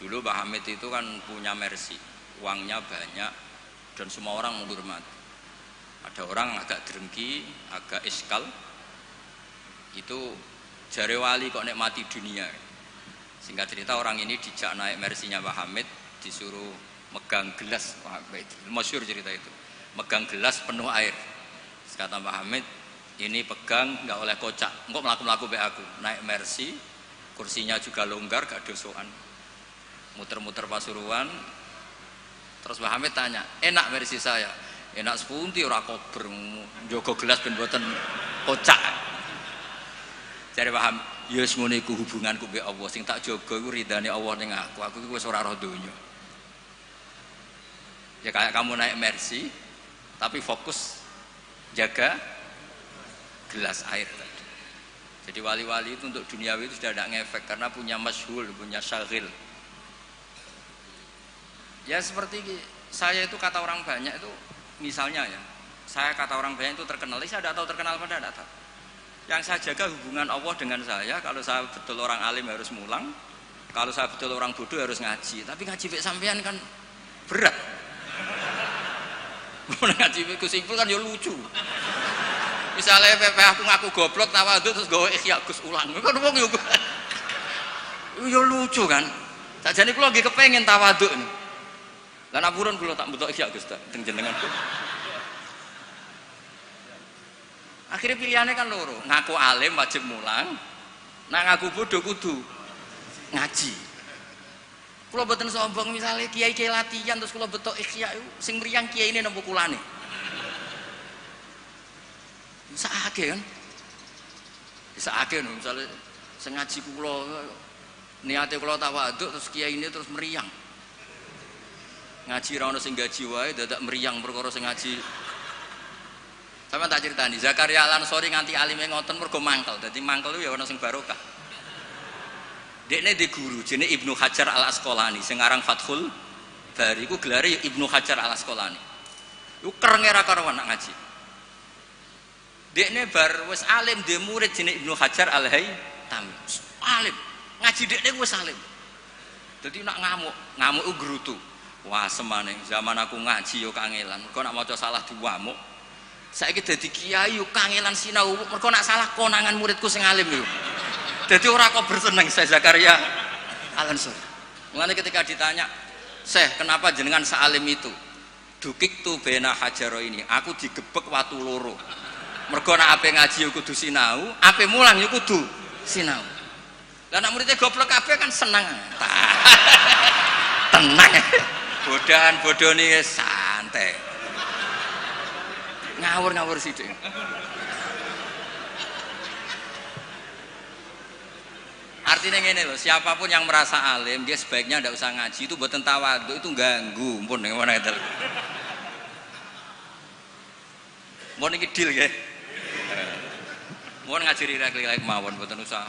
Dulu Pak Hamid itu kan punya mercy, uangnya banyak dan semua orang menghormati. Ada orang agak drengki, agak iskal, itu jare wali kok nikmati dunia. Singkat cerita orang ini dijak naik mercy-nya Pak Hamid, disuruh megang gelas, masyhur cerita itu. Megang gelas penuh air. Kata Pak Hamid, ini pegang nggak oleh kocak, engkau melaku be aku. Naik mercy, kursinya juga longgar, gak dosoan. Muter-muter Pasuruan. Terus Pak Hamid tanya, enak mercy saya? Enak sepunti ora kober, njogo gelas ben mboten kocak. Jare Pak Hamid, ya wis ngene iku hubunganku mbek Allah, sing tak jaga iku ridane Allah ning aku iku wis ora roh donya. Ya kayak kamu naik Mercy, tapi fokus jaga gelas air tadi. Jadi wali-wali itu untuk duniawi itu sudah tidak ngefek karena punya masyhul, punya syagil. Ya seperti saya itu kata orang banyak itu, misalnya ya, saya kata orang banyak itu terkenal, saya tidak tahu terkenal pada tidak tahu. Yang saya jaga hubungan Allah dengan saya, kalau saya betul orang alim harus mulang, kalau saya betul orang bodoh harus ngaji. Tapi ngaji bek sampean kan berat. Ngaji bek simpel kan ya lucu. Misalnya PP aku ngaku goblok tawadhu terus gawe ikhya Gus ulang. Kan wong yo lucu kan. Sakjane kula nggih kepengin tawadhu. Lah napurun kula tak mbutuh ikhya Gus teng jenengan. Akhirnya pilihannya kan loro, ngaku alim wajib mulang, nak ngaku bodoh kudu ngaji. Kula mboten sombong misalnya kiai-kiai latihan terus kula betok ikhya sing mriyang kiai ini napa kulane. Sakake kan? Sakake no misalnya sing ngaji kula niate kula tawadhu terus kiai ini terus mriyang. Ngaji ra ono sing gaji wae dadak mriyang perkara sing ngaji. Sama tak ceritani, Zakaria Al-Ansori nganti alime ngoten mergo mangkel. Dadi mangkel itu ya ana sing barokah. Dekne di guru jenenge Ibnu Hajar Al-Asqalani sing aran Fathul Bari iku gelare Ibnu Hajar Al-Asqalani. Iku kerenge ra karuan nak ngaji. Dekne bar wis alim dhe murid jenenge Ibnu Hajar Al-Haytami. Alim, ngaji dekne wis alim. Dadi nak ngamuk iku grutu. Wah semane zaman aku ngaji yo kangelan. Mergo nak maca salah diwamuk. Saiki dadi kiai yo kangelan sinau mergo nak salah konangan muridku sing alim yo. Dadi ora kok berseneng saya Zakaria Al-Ansori. Mulane ketika ditanya, "Syekh, kenapa jenengan sealim itu?" Dukik tu bena hajaro ini, aku digebek watu loro. Mergo nak ape ngaji yo kudu sinau, ape mulang yo kudu sinau. Lah nak muridnya goblok kabeh kan seneng. Tenang. Bodohan-bodoni santai. Ngawur sithik. Artinya ngene lho, siapapun yang merasa alim dia sebaiknya ndak usah ngaji, itu mboten tawadhu, itu ganggu. Mumpun ngono ngeten. Mun iki deal nggih. Mun ngaji rilek-rilek mawon mboten usah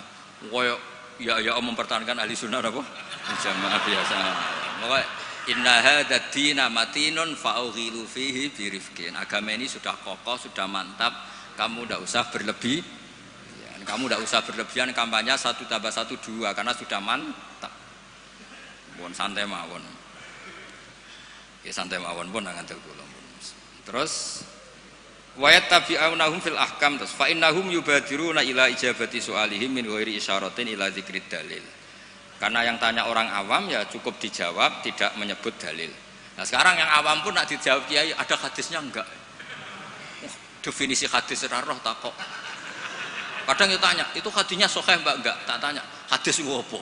koyo ya mempertahankan ahli sunnah apa? Jamaah biasa. Pokoke inna hadzal dina matinun fa'ughilu fihi birifqin. Agama ini sudah kokoh, sudah mantap. Kamu tidak usah berlebihan. Kamu tidak usah berlebihan kampanye 1 tambah 1 2 karena sudah mantap. Pun santai mawon. Ya santai mawon pun ngandel kula. Terus wa yattabi'unahum fil ahkam terus fa innahum yubadiruna ila ijabati su'alihim min ghairi isyaratin ila dzikrid dalil. Karena yang tanya orang awam ya cukup dijawab, tidak menyebut dalil. Nah sekarang yang awam pun nak dijawab kiai ada hadisnya enggak? Definisi hadis ora roh tak kok. Kadang kita tanya, itu hadisnya sahih mbak enggak? Tak tanya, hadis itu apa?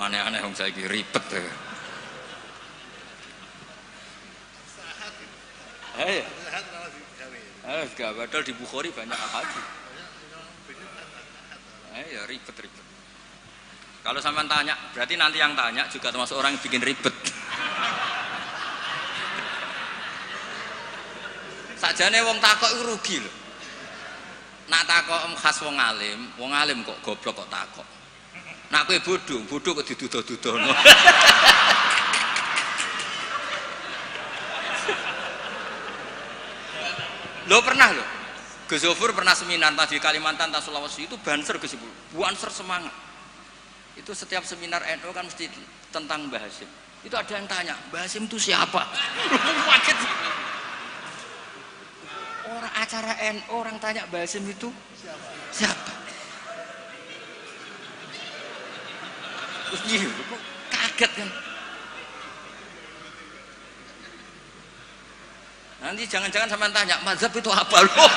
Aneh-aneh wong saiki ribet ya. Enggak, padahal di Bukhari banyak hadis. Ya ribet. Kalau sampean tanya, berarti nanti yang tanya juga termasuk orang yang bikin ribet. Sakjane wong takok iku rugi lho. Nak takok khas wong alim kok goblok kok takok. Nak kowe bodoh kok diduduh-duduhno. Lo pernah lho. Gus Zofur pernah seminar di Kalimantan, Sulawesi itu banser Gus Zofur. Banser semangat. Itu setiap seminar NU kan mesti tentang Mbah Hasyim. Itu ada yang tanya, Mbah Hasyim itu siapa? Kaget. Orang acara NU orang tanya Mbah Hasyim itu siapa? Terus iya, kok kaget kan? Nanti jangan-jangan sampean tanya, mazhab itu apa loh?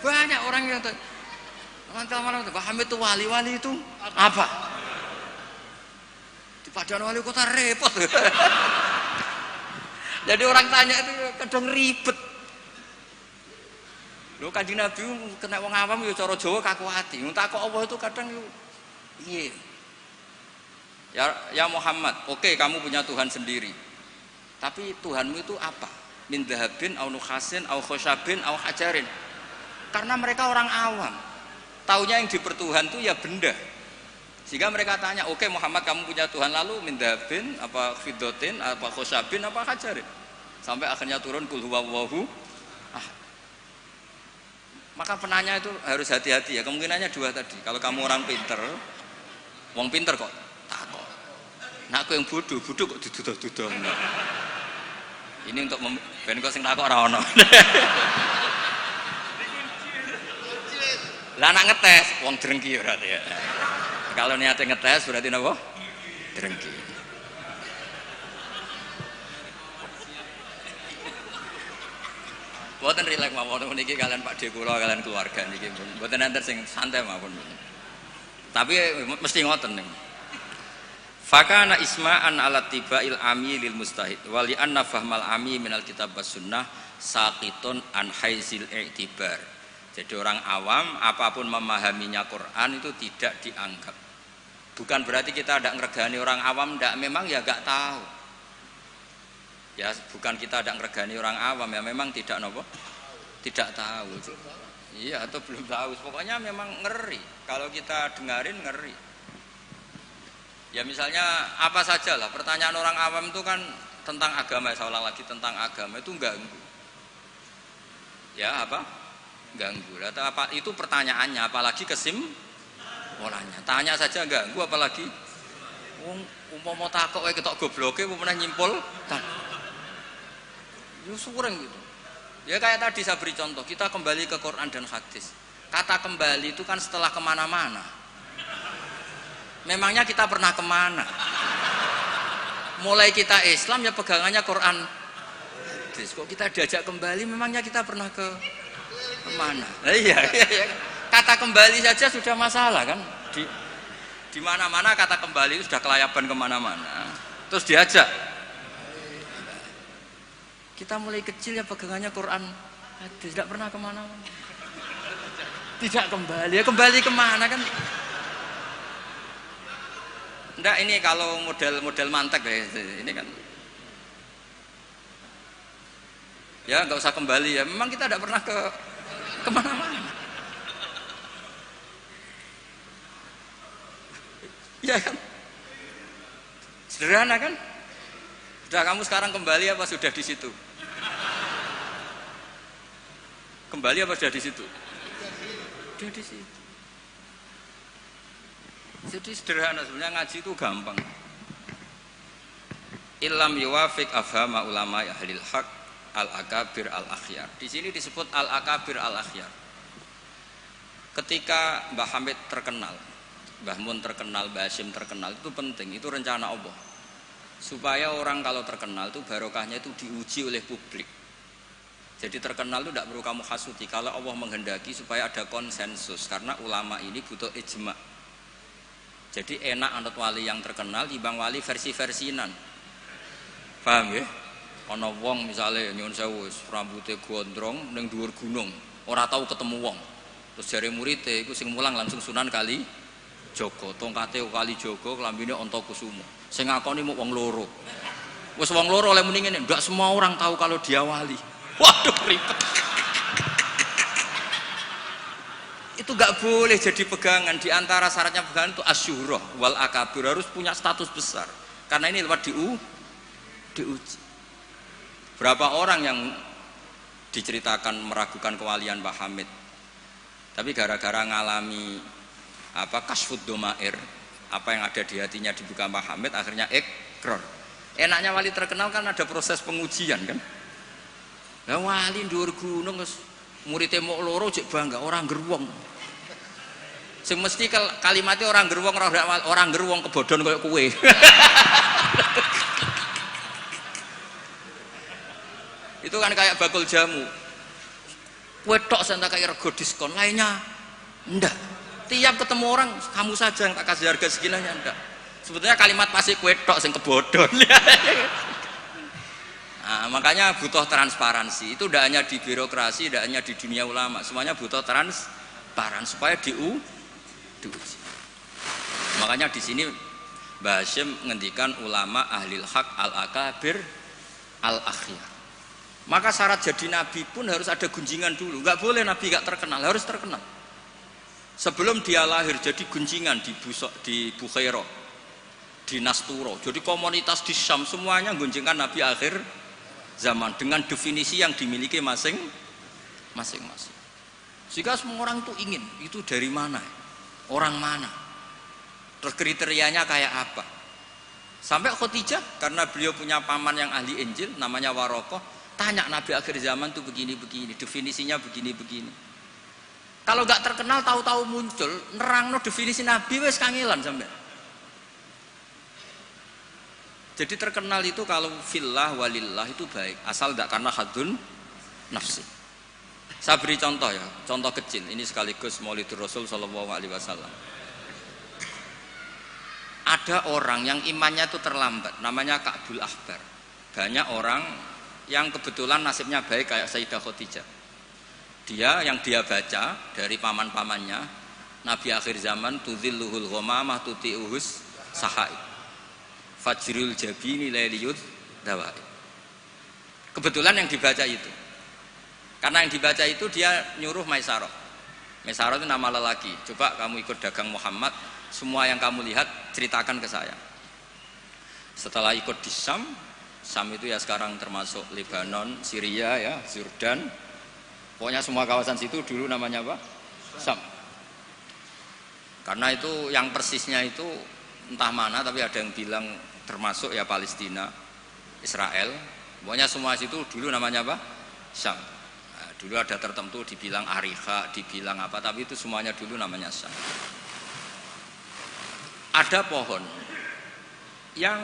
Banyak orang yang teman-teman paham itu wali-wali itu apa? Di Paduan Wali Kota repot. Jadi orang tanya itu kadang ribet. Lho Kanjeng Nabi kena wong awam ya cara Jawa kaku ati. Takok Allah itu kadang iya. Ya Muhammad, oke, kamu punya Tuhan sendiri. Tapi Tuhanmu itu apa? Min dhahabin au nukhasin au khosyabin au hajarin. Karena mereka orang awam. Taunya yang dipertuhan itu ya benda. Sehingga mereka tanya, oke Muhammad, kamu punya Tuhan, lalu min dhahabin apa fiddatin apa khosyabin apa hajarin. Sampai akhirnya turun kul huwallahu. Maka penanya itu harus hati-hati ya. Kemungkinannya dua tadi. Kalau kamu orang pinter, wong pinter kok takok. Nah aku yang bodoh kok diduduh-duduh. Ini untuk ben kok sing takok ora ono. Lah nak ngetes wong drengki berarti ya. Kalau niatnya ngetes berarti napa? Drengki. Mboten rileks mawon niki kalian Pak De kula kalian keluarga niki mboten enten sing santai mawon. Tapi mesti ngoten niku. Fakana isma'an ala tibail ami lil mustahid wa li anna fahmal ami minal kitab was sunnah saqitun an haizil i'tibar. Jadi orang awam apapun memahaminya Quran itu tidak dianggap. Bukan berarti kita tidak ngregani orang awam, tidak, memang ya enggak tahu. Ya bukan kita tidak ngregani orang awam, ya memang tidak nopo, tidak tahu. Iya atau belum tahu. Pokoknya memang ngeri. Kalau kita dengarin ngeri. Ya misalnya apa saja lah. Pertanyaan orang awam itu kan tentang agama. Saya ulang lagi tentang agama itu ganggu. Ya apa? Ganggu. Apa itu pertanyaannya? Apalagi kesimpulannya. Tanya saja ganggu. Apalagi umpama takok wae ketok gobloke umpama nyimpul tak. Yo sureng gitu. Ya kayak tadi saya beri contoh, kita kembali ke Quran dan hadis. Kata kembali itu kan setelah kemana-mana. Memangnya kita pernah kemana? Mulai kita Islam ya pegangannya Quran hadis. Kok kita diajak kembali, memangnya kita pernah kemana? Nah, iya. Kata kembali saja sudah masalah kan? Di mana-mana kata kembali itu sudah kelayaban kemana-mana. Terus diajak. Kita mulai kecil ya pegangannya Quran hadis, tidak pernah kemana-mana. Tidak kembali, ya kembali kemana kan? Enggak, ini kalau model mantek ya, ini kan. Ya nggak usah kembali ya, memang kita tidak pernah kemana-mana. Ya kan? Sederhana kan? Sudah kamu sekarang kembali apa sudah di situ? Kembali apa sudah di situ? Sudah di situ. Jadi sederhana sebenarnya, ngaji itu gampang. Illam yuwafiq afhama ulama ahlil haq al-akabir al-akhyar. Di sini disebut al-akabir al-akhyar. Ketika Mbah Hamid terkenal, Mbah Mun terkenal, Mbah Hasyim terkenal, itu penting, itu rencana Allah. Supaya orang kalau terkenal itu barokahnya itu diuji oleh publik. Jadi terkenal itu tidak perlu kamu hasuti. Kalau Allah menghendaki supaya ada konsensus, karena ulama ini butuh ijma. Jadi enak anut wali yang terkenal dibanding wali versi-versinan. Paham ya? Ana wong misalnya nyuwun sewu rambutnya gondrong ning dhuwur gunung, ora tahu ketemu wong. Terus jare muridé iku sing mulang langsung Sunan Kali Jogo, tongkate Kali Jogo, klambine Antakusuma. Sing ngakoni mung wong loro. Wis wong loro oleh muni ngene, ndak semua orang tahu kalau dia wali. Waduh ribet. Itu gak boleh jadi pegangan. Di antara syaratnya pegangan itu asyurah wal akabir, harus punya status besar. Karena ini lewat diuji. Berapa orang yang diceritakan meragukan kewalian Mbah Hamid, tapi gara-gara ngalami kasfud domair, apa yang ada di hatinya dibuka Mbah Hamid, akhirnya ikrar. Enaknya wali terkenal kan ada proses pengujian kan. Lah wali dhuwur gunung muridé mok loro cek bangga orang geruwong. Sing mesti kalimatnya orang geruwong, orang geruwong kebodhon koyo kowe. Itu kan kayak bakul jamu. Kowe tok sing tak kaya rego diskon, lainnya ndak. Tiap ketemu orang kamu saja yang tak kasih harga seginanya, ndak. Sebetulnya kalimat pasti kowe tok sing kebodhon. Nah, makanya butuh transparansi. Itu tidak hanya di birokrasi, tidak hanya di dunia ulama, semuanya butuh transparan supaya diuji. Makanya di sini Mbah Hasyim ngendikan ulama ahlil haq al-akabir al-akhyar. Maka syarat jadi nabi pun harus ada gunjingan dulu. Enggak boleh nabi enggak terkenal, harus terkenal. Sebelum dia lahir jadi gunjingan di Bukhairah, di Nasturo. Jadi komunitas di Syam semuanya gunjingkan nabi akhir zaman dengan definisi yang dimiliki masing-masing. Sehingga semua orang itu ingin, itu dari mana? Orang mana? Terus kriterianya kayak apa? Sampai Khadijah karena beliau punya paman yang ahli Injil namanya Warokoh, tanya nabi akhir zaman itu begini-begini, definisinya begini-begini. Kalau nggak terkenal tahu-tahu muncul, nerangno definisi nabi wes kangelan sampai. Jadi terkenal itu kalau fillah walillah itu baik, asal tidak karena hadun nafsi. Saya beri contoh ya, contoh kecil. Ini sekaligus Maulidur Rasul Shallallahu Alaihi Wasallam. Ada orang yang imannya itu terlambat, namanya Ka'bul Ahbar. Banyak orang yang kebetulan nasibnya baik kayak Sayyidah Khadijah. Yang dia baca dari paman-pamannya, Nabi akhir zaman tudzilluhul ghamamah tuti'uhus sahaib. Fajrul jabini lailiyud dawai. Kebetulan yang dibaca itu. Karena yang dibaca itu dia nyuruh Maisarah. Maisarah itu nama lelaki. Coba kamu ikut dagang Muhammad, semua yang kamu lihat ceritakan ke saya. Setelah ikut di Syam itu ya sekarang termasuk Lebanon, Syria ya, Jordan. Pokoknya semua kawasan situ dulu namanya apa? Syam. Karena itu yang persisnya itu entah mana, tapi ada yang bilang termasuk ya Palestina, Israel. Pokoknya semua situ dulu namanya apa? Syam. Nah, dulu ada tertentu dibilang Ariha, dibilang apa, tapi itu semuanya dulu namanya Syam. Ada pohon yang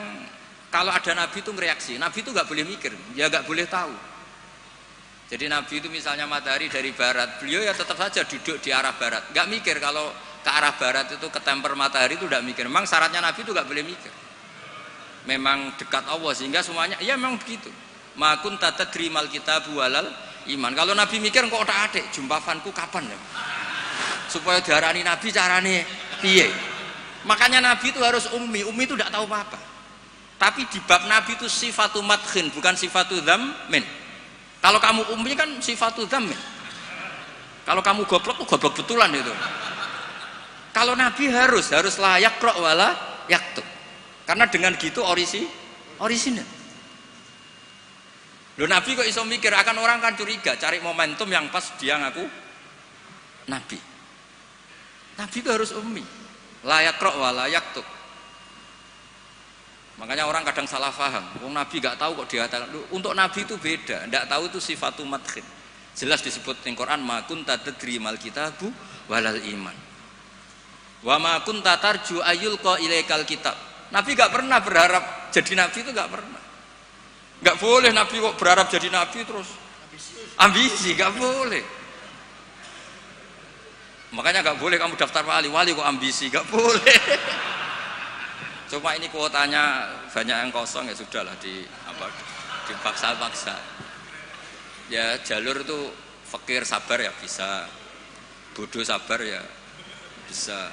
kalau ada nabi itu mereaksi. Nabi itu nggak boleh mikir, ya nggak boleh tahu. Jadi nabi itu misalnya matahari dari barat, beliau ya tetap saja duduk di arah barat, nggak mikir kalau ke arah barat itu ketemper matahari itu nggak mikir. Memang syaratnya nabi itu nggak boleh mikir. Memang dekat Allah sehingga semuanya, ya memang begitu. Makun tata drimal kitab walal iman. Kalau nabi mikir kok tak adik, jumpafanku kapan ya? Supaya diarani nabi carane piye? Makanya nabi itu harus ummi itu tidak tahu apa-apa. Tapi di bab nabi itu sifatu madkhin bukan sifatu dzammin. Kalau kamu ummi kan sifatu dzammin. Kalau kamu goblok tuh goblok betulan itu. Kalau nabi harus layak yaqra wala yaktub. Karena dengan gitu orisinal. Loh nabi kok iso mikir, akan orang kan curiga, cari momentum yang pas dia ngaku nabi. Nabi itu harus ummi. Layak yaqra wala yaktub. Makanya orang kadang salah paham. Wong nabi gak tahu kok dikatakan. Untuk nabi itu beda. Tidak tahu itu sifatu madkhin. Jelas disebut di Quran ma kunta tadri mal kitabu walal iman. Wa ma kunta tarju ayyulqa ilaikal kitab. Nabi gak pernah berharap jadi nabi, itu gak pernah. Gak boleh nabi kok berharap jadi nabi terus ambisi, gak boleh. Makanya gak boleh kamu daftar wali kok ambisi, gak boleh. Cuma ini kuotanya banyak yang kosong, ya sudahlah dipaksa-paksa. Ya jalur itu fakir sabar ya bisa, bodoh sabar ya bisa.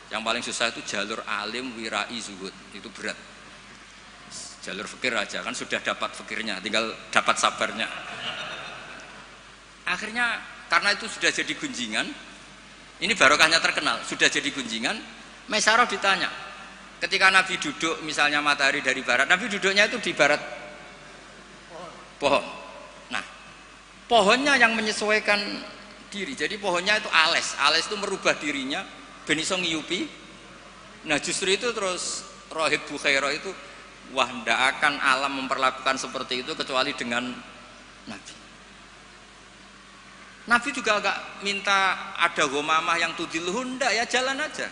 Yang paling susah itu jalur alim wirai zuhud, itu berat. Jalur fakir aja kan sudah dapat fakirnya, tinggal dapat sabarnya. Akhirnya karena itu sudah jadi gunjingan, ini barokahnya terkenal, sudah jadi gunjingan. Maisarah ditanya, ketika Nabi duduk misalnya matahari dari barat, Nabi duduknya itu di barat pohon. Nah, pohonnya yang menyesuaikan diri. Jadi pohonnya itu ales itu merubah dirinya ben iso ngiyupi. Nah, justru itu terus Rohib Bukhairah itu wah ndak akan alam memperlakukan seperti itu kecuali dengan Nabi. Nabi juga agak minta ada ghamamah yang tudilluhun, ndak ya jalan aja.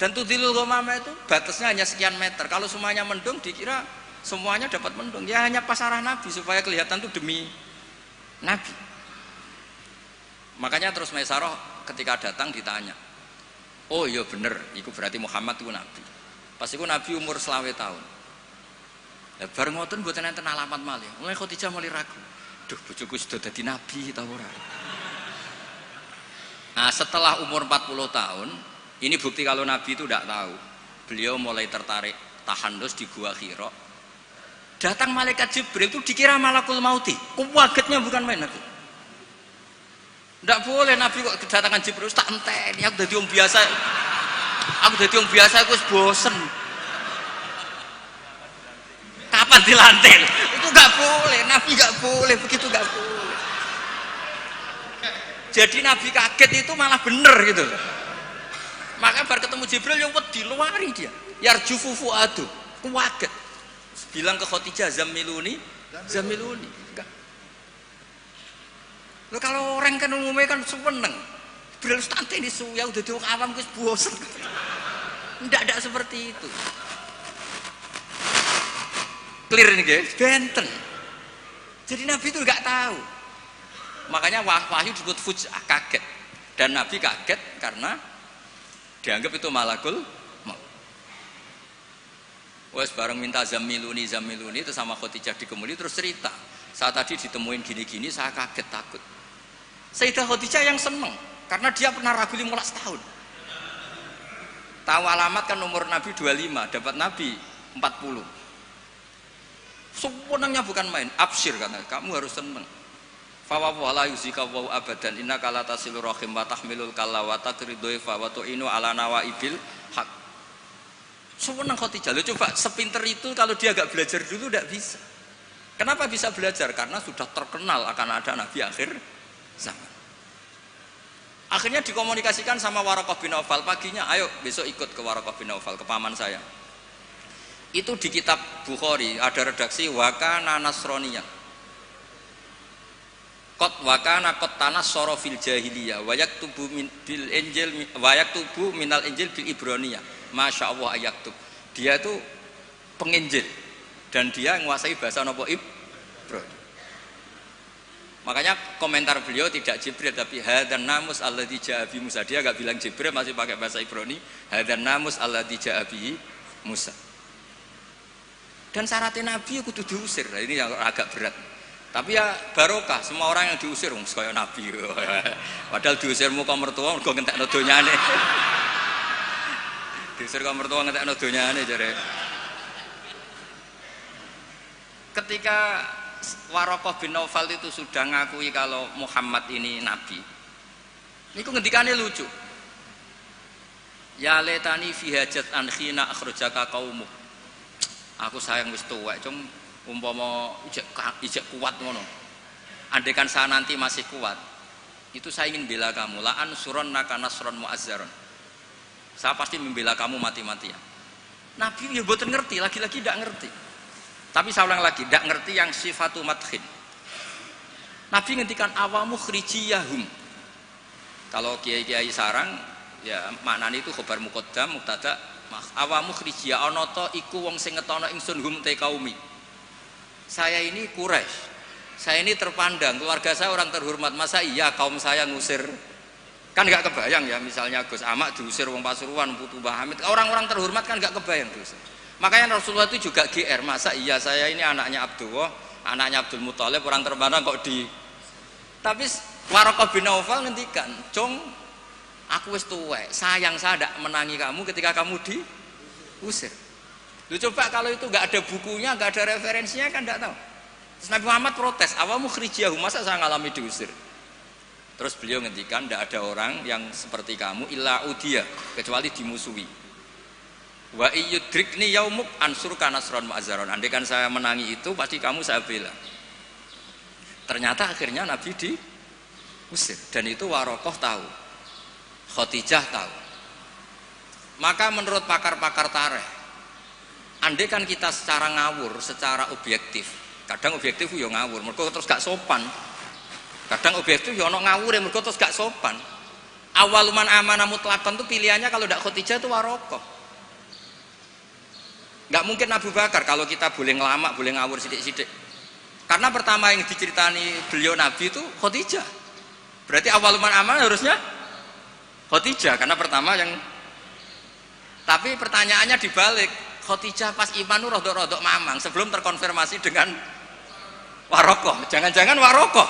Dan tudilul ghamamah itu batasnya hanya sekian meter. Kalau semuanya mendung dikira semuanya dapat mendung. Ya hanya pas arah Nabi supaya kelihatan itu demi Nabi. Makanya terus Maisarah ketika datang ditanya, oh iya bener, itu berarti Muhammad itu Nabi. Pas itu Nabi umur 20 tahun. Ya bareng ngoten mboten enten alamat malih. Mulai Khadijah mulai ragu. Duh bojoku sudah jadi Nabi ta ora. Nah setelah umur 40 tahun, ini bukti kalau Nabi itu tidak tahu. beliau mulai tertarik tahandus di Gua Hira. Datang malaikat Jibril itu dikira malakul mauti. Kagetnya bukan main aku. Tidak boleh Nabi kok kedatangan Jibril tak enteni. Aku jadi orang biasa. Aku bosen. Kapan dilantik? Itu nggak boleh. Nabi nggak boleh begitu, nggak boleh. Jadi Nabi kaget itu malah bener gitu. Maka baru ketemu Jibril yang wedi luari dia. Yarjufu fuadu, kaget. Bilang ke Khadijah zamiluni. Loh, kalau orang kan umumnya kan seneng. Jibril stante ini suya udah diwong awam wis bosen. Tidak seperti itu. Clear ini guys, benten. Jadi Nabi itu nggak tahu. Makanya wahyu disebut fuj'ah, kaget. Dan Nabi kaget karena dianggap itu malakul maut. Wes bareng minta zamiluni itu sama Khadijah dikemuli terus cerita. Saat tadi ditemuin gini-gini saya kaget takut. Sayyidah Khadijah yang seneng karena dia pernah ragu 15 tahun. Tahu alamat kan umur Nabi 25, dapat Nabi 40. Senangnya bukan main, absyir karena kamu harus seneng. Fa wa la yuzika wa abadan innaka la tasilur rahim wa tahmilul kalla wa taqridu fa wa tu'inu ala nawaibil haq. Senang Khadijah. Lo coba sepinter itu kalau dia agak belajar dulu tidak bisa. Kenapa bisa belajar? Karena sudah terkenal akan ada Nabi akhir zaman. Akhirnya dikomunikasikan sama Waraqah bin Naufal paginya, ayo besok ikut ke Waraqah bin Naufal, ke paman saya. Itu di kitab Bukhari ada redaksi wakana nasroniyah. Qad wakana qad tanassara fil jahiliyah wa yaktubu bil injil wa yaktubu minal injil bil ibroniyah. Masya Allah ayaktub. Dia itu penginjil dan dia menguasai bahasa nopo Ibrani. Makanya komentar beliau tidak Jibril tapi hadan namus alladzi ja'a bi Musa. Dia enggak bilang Jibril, masih pakai bahasa Ibrani. Hadan namus alladzi ja'a bi Musa. Dan syaratnya Nabi kudu diusir. Nah, ini yang agak berat. Tapi ya barokah, semua orang yang diusir kaya Nabi. Padahal diusirmu kok mertua mergo ngentekno donyane. Diusir kok mertua ngentekno donyane jare. Ketika Waraqah bin Naufal itu sudah ngakui kalau Muhammad ini nabi. Niku ngendikane lucu. Ya letani fi hajat an khina akhrajaka qaumuk. Aku sayang wis tuwek, cung umpama ijek kuat ngono. Andaikan saya nanti masih kuat, itu saya ingin bela kamu. La ansurannaka nasran mu'azzaron. Saya pasti membela kamu mati-matian. Nabi ya mboten ngerti, lagi-lagi tidak ngerti. Tapi saya ulang lagi, tidak ngerti yang sifatu madkhin. Nabi ngendikan awamu khrijiyahum. Kalau kiai-kiai sarang ya maknane itu khobar muqaddam mubtada awamu khrijiyah ana ta iku wong sing ngetono ingsun hum te kaumi. Saya ini Quraisy. Saya ini terpandang, keluarga saya orang terhormat. Masa iya kaum saya ngusir? Kan enggak kebayang ya, misalnya Gus Amak diusir wong Pasuruan, Putu Mbah Hamid. Orang-orang terhormat kan enggak kebayang diusir. Makanya Rasulullah itu juga GR, masa iya saya ini anaknya Abdullah, anaknya Abdul Muthalib, orang terpandang kok di. Tapi Waraqah bin Naufal ngendikan, "Cung, aku wis tuwek, sayang saya ndak menangi kamu ketika kamu diusir." Lu coba kalau itu nggak ada bukunya, nggak ada referensinya kan nggak tahu. Terus Nabi Muhammad protes, awamu khrijiyahum, masa saya ngalami diusir. Terus beliau ngendikan, nggak ada orang yang seperti kamu illa udiya, kecuali dimusuhi. Wa iyyudrikni yaumuk ansurka nasron mu'azzaron. Andaikan saya menangi itu pasti kamu saya bela. Ternyata akhirnya Nabi diusir dan itu Waraqah tahu, Khadijah tahu. Maka menurut pakar-pakar tarikh, andaikan kita secara ngawur, secara objektif, kadang objektif yo ngawur, mergo terus gak sopan. Kadang objektif yo ono ngawur ya mergo terus gak sopan. Awaluman amanah mutlaqan itu pilihannya kalau ndak Khadijah itu Waraqah. Nggak mungkin Abu Bakar kalau kita boleh ngelamak, boleh ngawur sidik-sidik. Karena pertama yang diceritani beliau Nabi itu Khadijah. Berarti awal man aman harusnya Khadijah karena pertama yang. Tapi pertanyaannya dibalik, Khadijah pas iman itu rodok-rodok mamang sebelum terkonfirmasi dengan Waraqah. Jangan-jangan Waraqah.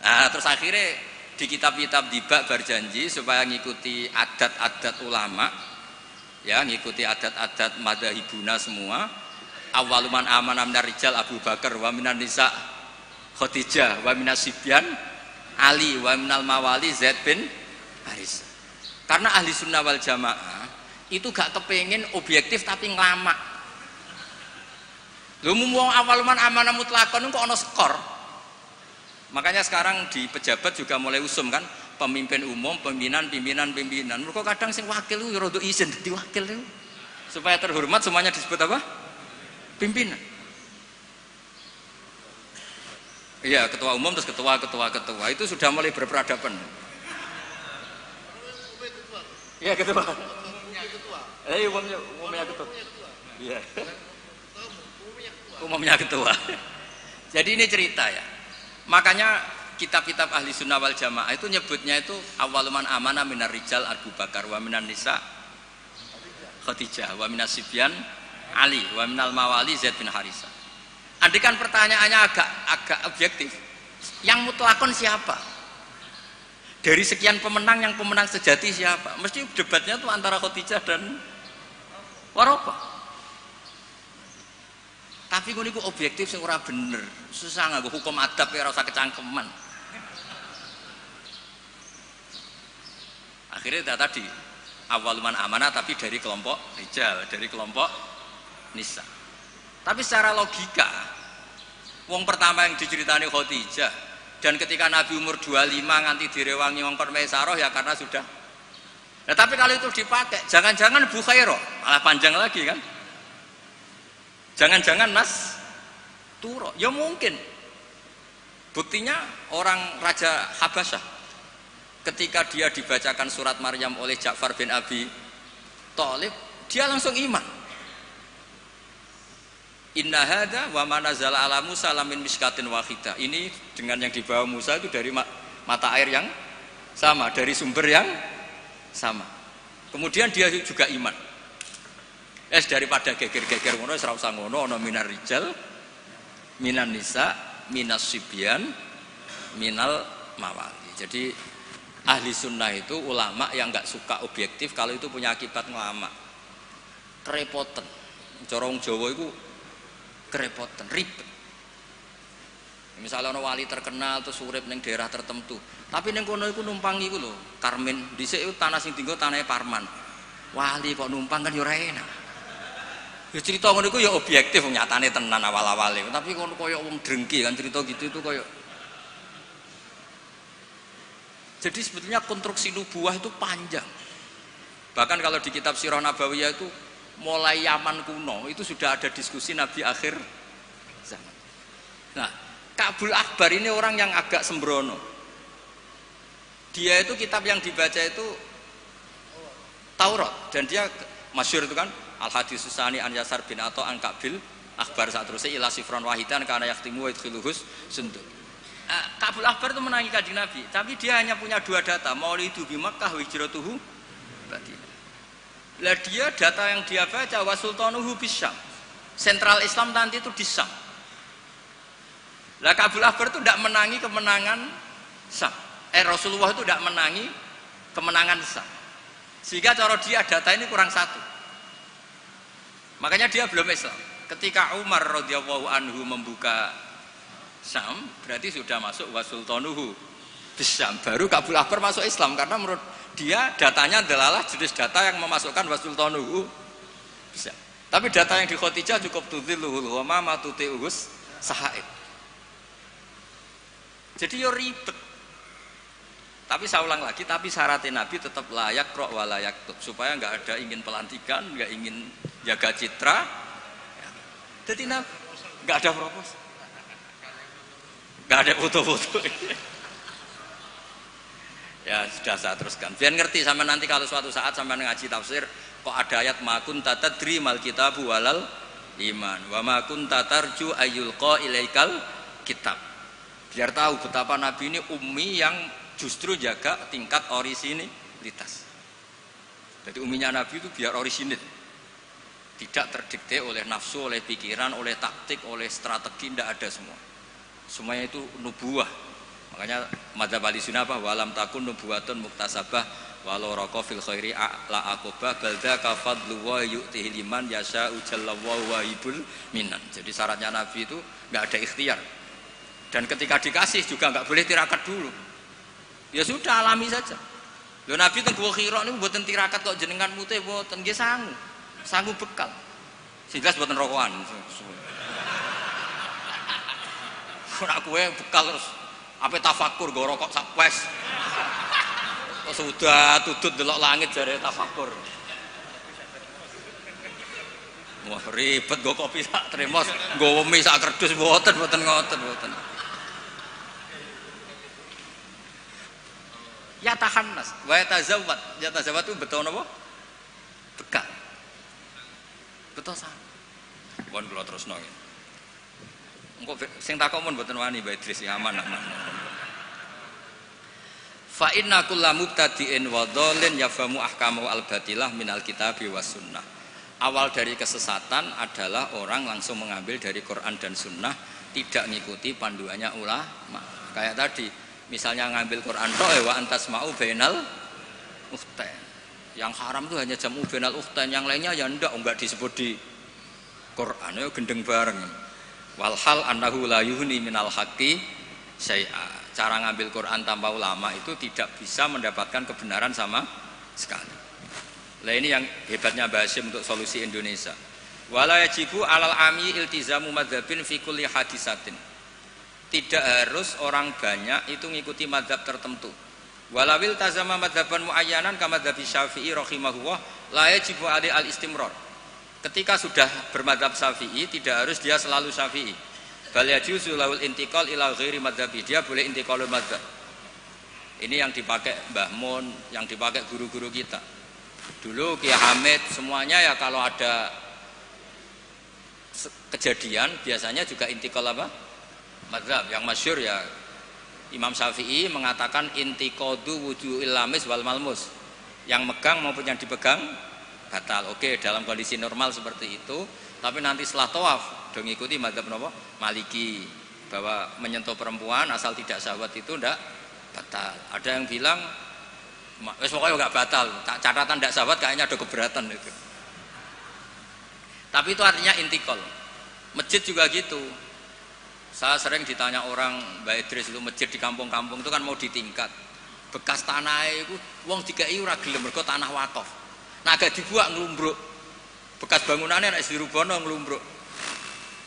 Nah, terus akhirnya di kitab-kitab dibak berjanji supaya ngikuti adat-adat ulama, ya ngikuti adat-adat madzhabuna semua. Awaluman amanah minar rijal Abu Bakar wa minan nisa Khadijah wa minas sibyan Ali wa minal mawali Zaid bin Haris. Karena ahli sunnah wal jamaah itu gak kepengen objektif tapi ngelamak. Lho wong awaluman amanah mutlakon kok ana skor. Makanya sekarang di pejabat juga mulai usum kan, pemimpin umum, pimpinan. Mereka kadang sing wakil itu rada izin dadi wakil itu. Supaya terhormat semuanya disebut apa? Pimpinan. Iya, ketua umum terus ketua itu sudah mulai berperadaban. Iya, ketua. Umumnya ketua. Iya. Umumnya ketua. Jadi ini cerita ya. Makanya kitab-kitab ahli sunnah wal jamaah itu nyebutnya itu awaluman amanah minar rijal Abu Bakar wa minan nisa Khadijah wa minas sibyan Ali wa minal mawali Zaid bin Harisah. Andikan pertanyaannya agak objektif, yang mutlakon siapa? Dari sekian pemenang yang pemenang sejati siapa? Mesti debatnya tuh antara Khadijah dan Waraqah. Tapi gue niku objektif sing ora bener, susah nganggo hukum adab ya ora usah kecangkeman. Akhirnya tadi awaluman amanah tapi dari kelompok rijal, dari kelompok nisa. Tapi secara logika, wong pertama yang diceritani Khadijah, dan ketika Nabi umur 25 nganti direwangi wong kon Maisaroh ya karena sudah. Nah, tapi kalau itu dipakai, jangan-jangan Bukhairah, malah panjang lagi kan? Jangan-jangan Nas Turo, ya mungkin. Buktinya orang Raja Habasyah, ketika dia dibacakan surat Maryam oleh Ja'far bin Abi Thalib, dia langsung iman. Inna hadza wa ma nazala ala Musa lamin miskatin wahidah. Ini dengan yang dibawa Musa itu dari mata air yang sama, dari sumber yang sama. Kemudian dia juga iman. Daripada geger-geger ngono ora usah ngono, ana minar rijal, minan nisa, minas sibyan, minal mawali. Jadi ahli sunnah itu ulama yang enggak suka objektif kalau itu punya akibat ngelama. Kerepotan. Cara wong Jawa itu kerepotan, ribet. Misalnya ana wali terkenal terus urip ning daerah tertentu, tapi ning kono iku numpang iku lho, Karmen. Dhisik itu tanah sing dienggo tanahe Parman. Wali kok numpang kan ya ora enak. Ya cerita ngono iku ya objektif nyatane tenan awal-awale, tapi kono koyo wong drengki kan cerita gitu itu koyo. Jadi sebetulnya konstruksi nubuah itu panjang. Bahkan kalau di kitab Sirah Nabawiyah itu mulai Yaman kuno itu sudah ada diskusi Nabi akhir zaman. Nah, Ka'bul Akbar ini orang yang agak sembrono. Dia itu kitab yang dibaca itu Taurat, dan dia masyhur itu kan Al-Hadis Susani an Yasar bin Atha an Ka'bil Akbar saat terusnya ila sifron wahidan karena yaktimu wa idkhiluhus sunduk. Ka'bul Akbar itu menangi Kanjeng Nabi, tapi dia hanya punya dua data, maulidu bi Makkah wa hijratuhu Madinah. Lah dia data yang dia baca wa sultanuhu bisyam. Sentral Islam nanti itu di Syam. Lah Ka'bul Akbar itu tidak menangi kemenangan Syam. Rasulullah itu tidak menangi kemenangan Syam. Sehingga cara dia data ini kurang satu. Makanya dia belum Islam. Ketika Umar radhiyallahu anhu membuka Syam, berarti sudah masuk wasultanuhu bisyam. Baru Ka'bul Akbar masuk Islam karena menurut dia datanya adalah jenis data yang memasukkan wasultanuhu bisyam. Tapi data yang di Khadijah cukup tudhilluhul ghamama tuti'uhus sahaib. Jadi yo ribet. Tapi saya ulang lagi, tapi syaratnya Nabi tetap layak roh wa layak tub, supaya nggak ada ingin pelantikan, nggak ingin jaga citra. Jadi Nabi nggak ada propos, nggak ada foto-foto. Ya sudah saya teruskan. Biar ngerti sama nanti kalau suatu saat sama ngaji tafsir, kok ada ayat makun tatadri mal kitabu walal iman, wa makun tatarju ayyulqa ilaikal kitab. Biar tahu betapa Nabi ini ummi yang justru jaga tingkat orisinilitas. Jadi uminya Nabi itu biar orisinil, tidak terdikte oleh nafsu, oleh pikiran, oleh taktik, oleh strategi, tidak ada semua. Semuanya itu nubuah. Makanya madzhab Ahlussunnah apa walam takun nubuwatun muktasabah walau raqa fil khairi la aqobah balda kafadlu wa yu'tihi liman yasha'u jalla wa wahibul minan. Jadi syaratnya Nabi itu enggak ada ikhtiar. Dan ketika dikasih juga enggak boleh tirakat dulu. Ya sudah alami saja. Lho Nabi teng Gua Hira niku mboten tirakat kok jenengan mute mboten nggih sangu. Sangu bekal. Sehingga mboten rokokan. Ora kowe bekal terus ape tafakur nggo rokok sak wes. Kok sudah tutut delok langit jare tafakur. Wah ribet nggo kopi sak tremos, nggo wemi sak kerdus mboten ngoten. Ya tahannas, wa tazawwad. Ya tazawwad itu betul napa? Bekal. Betul san. Pun kula terusno nggih. Engko sing takok mun mboten wani Mbak Idris ya aman. Fa inna kullu mubtadi'in wa dhalin yafamu ahkamu al-batilah minal kitabi was sunnah. Awal dari kesesatan adalah orang langsung mengambil dari Quran dan sunnah, tidak ngikuti panduannya ulama. Kayak tadi, misalnya ngambil Quran tok wa antasma'u bainal ukhtain. Yang haram itu hanya jamu bainal ukhtain, yang lainnya ya enggak disebut di Quran, ya gendeng bareng. Walhal annahu la yuhni minal haqqi syai'a. Cara ngambil Quran tanpa ulama itu tidak bisa mendapatkan kebenaran sama sekali. Lah ini yang hebatnya Mbah Hasyim untuk solusi Indonesia. Wala yajibu alal ami iltizamu madzhabin fi kulli hadisatin. Tidak harus orang banyak itu ngikuti madzhab tertentu. Walawil tazama madzhaban muayyanan kama madzhab Syafi'i rahimahullah la yajibu ali al-istimrar. Ketika sudah bermadzhab Syafi'i tidak harus dia selalu Syafi'i. Bal yajuzu lahul intiqal ila ghairi madzhabi. Dia boleh intiqalul madzhab. Ini yang dipakai Mbah Mun, yang dipakai guru-guru kita. Dulu Kiai Hamid semuanya ya kalau ada kejadian biasanya juga intiqal apa? Madzhab. Yang masyhur ya Imam Syafi'i mengatakan intiqadu wujuhil lamis wal malmus. Yang megang maupun yang dipegang batal. Oke, dalam kondisi normal seperti itu, tapi nanti setelah tawaf do ngikuti madzhab napa? Maliki, bahwa menyentuh perempuan asal tidak syahwat itu ndak batal. Ada yang bilang wis pokoknya enggak batal. Catatan ndak syahwat kayaknya ada keberatan itu. Tapi itu artinya intikal. Masjid juga gitu. Saya sering ditanya orang, Mbak Idris itu masjid di kampung-kampung itu kan mau ditingkat. Bekas tanah itu wong dikai ora gelem mergo tanah wakaf. Nah agak dibuat ngelumbruk, bekas bangunannya nak dirubono ngelumbruk,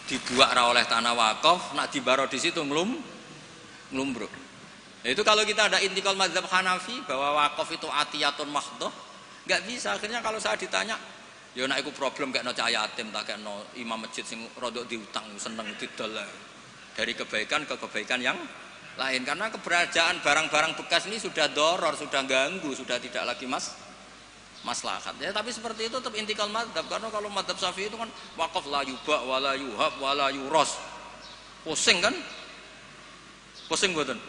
dibuat ra oleh tanah wakaf, nak dibaro di situ ngelumbruk. Nah, itu kalau kita ada intikal mazhab Hanafi bahwa wakaf itu atiyatun mahdhah, nggak bisa. Akhirnya kalau saya ditanya, ya nak iku problem kayak no cahaya yatim, tak kayak no imam masjid sing rodok diutang seneng didol dari kebaikan ke kebaikan yang lain. Karena keberadaan barang-barang bekas ini sudah doror, sudah ganggu, sudah tidak lagi maslahat ya, tapi seperti itu tetap intikal madzhab. Karena kalau madzhab Syafi'i itu kan wakaf la yuba wala yuhab wala yuros. Pusing kan? Pusing mboten?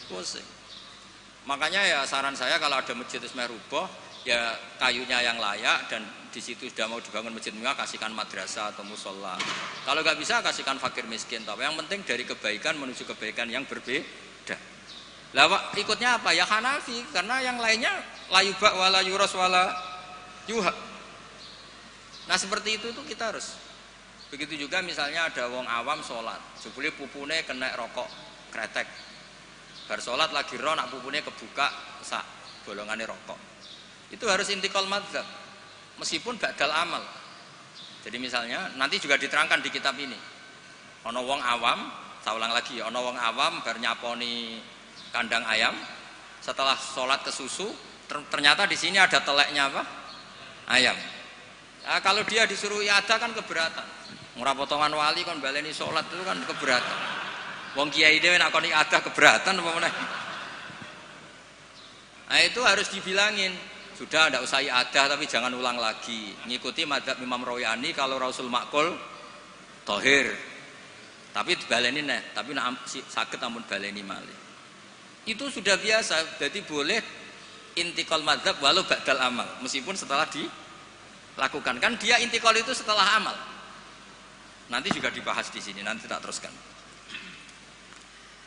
Pusing. Makanya ya saran saya kalau ada masjid ismeh ruboh ya kayunya yang layak dan di situ sudah mau dibangun masjid mewah, kasihkan madrasah atau musola. Kalau nggak bisa kasihkan fakir miskin. Tapi yang penting dari kebaikan menuju kebaikan yang berbeda. Lah ikutnya apa? Ya Hanafi, karena yang lainnya la yuba wala yuras wala yuhab. Nah seperti itu kita harus. Begitu juga misalnya ada wong awam sholat, jebule pupune kena rokok kretek. Bar sholat lagi ro nak pupune kebuka sak bolongane rokok. Itu harus intikal madzhab. Meskipun ba'dal amal. Jadi misalnya nanti juga diterangkan di kitab ini. Ana wong awam, saya ulang lagi, ana wong awam bar nyaponi kandang ayam, setelah sholat ke susu, ternyata di sini ada teleknya apa? Ayam. Nah, kalau dia disuruh iada kan keberatan. Ngurah potongan wali kan baleni sholat itu kan keberatan. Wong kiai dhewe nek kon iada keberatan apa meneh? Nah itu harus dibilangin. Sudah tidak usah iada tapi jangan ulang lagi. Ngikuti madzhab Imam Royani kalau Rasul Makul Tohir. Tapi baleni neh, tapi sakit amun baleni malih. Itu sudah biasa, jadi boleh intikal madzhab walau ba'dal amal, meskipun setelah dilakukan. Kan dia intikal itu setelah amal. Nanti juga dibahas di sini, nanti tak teruskan.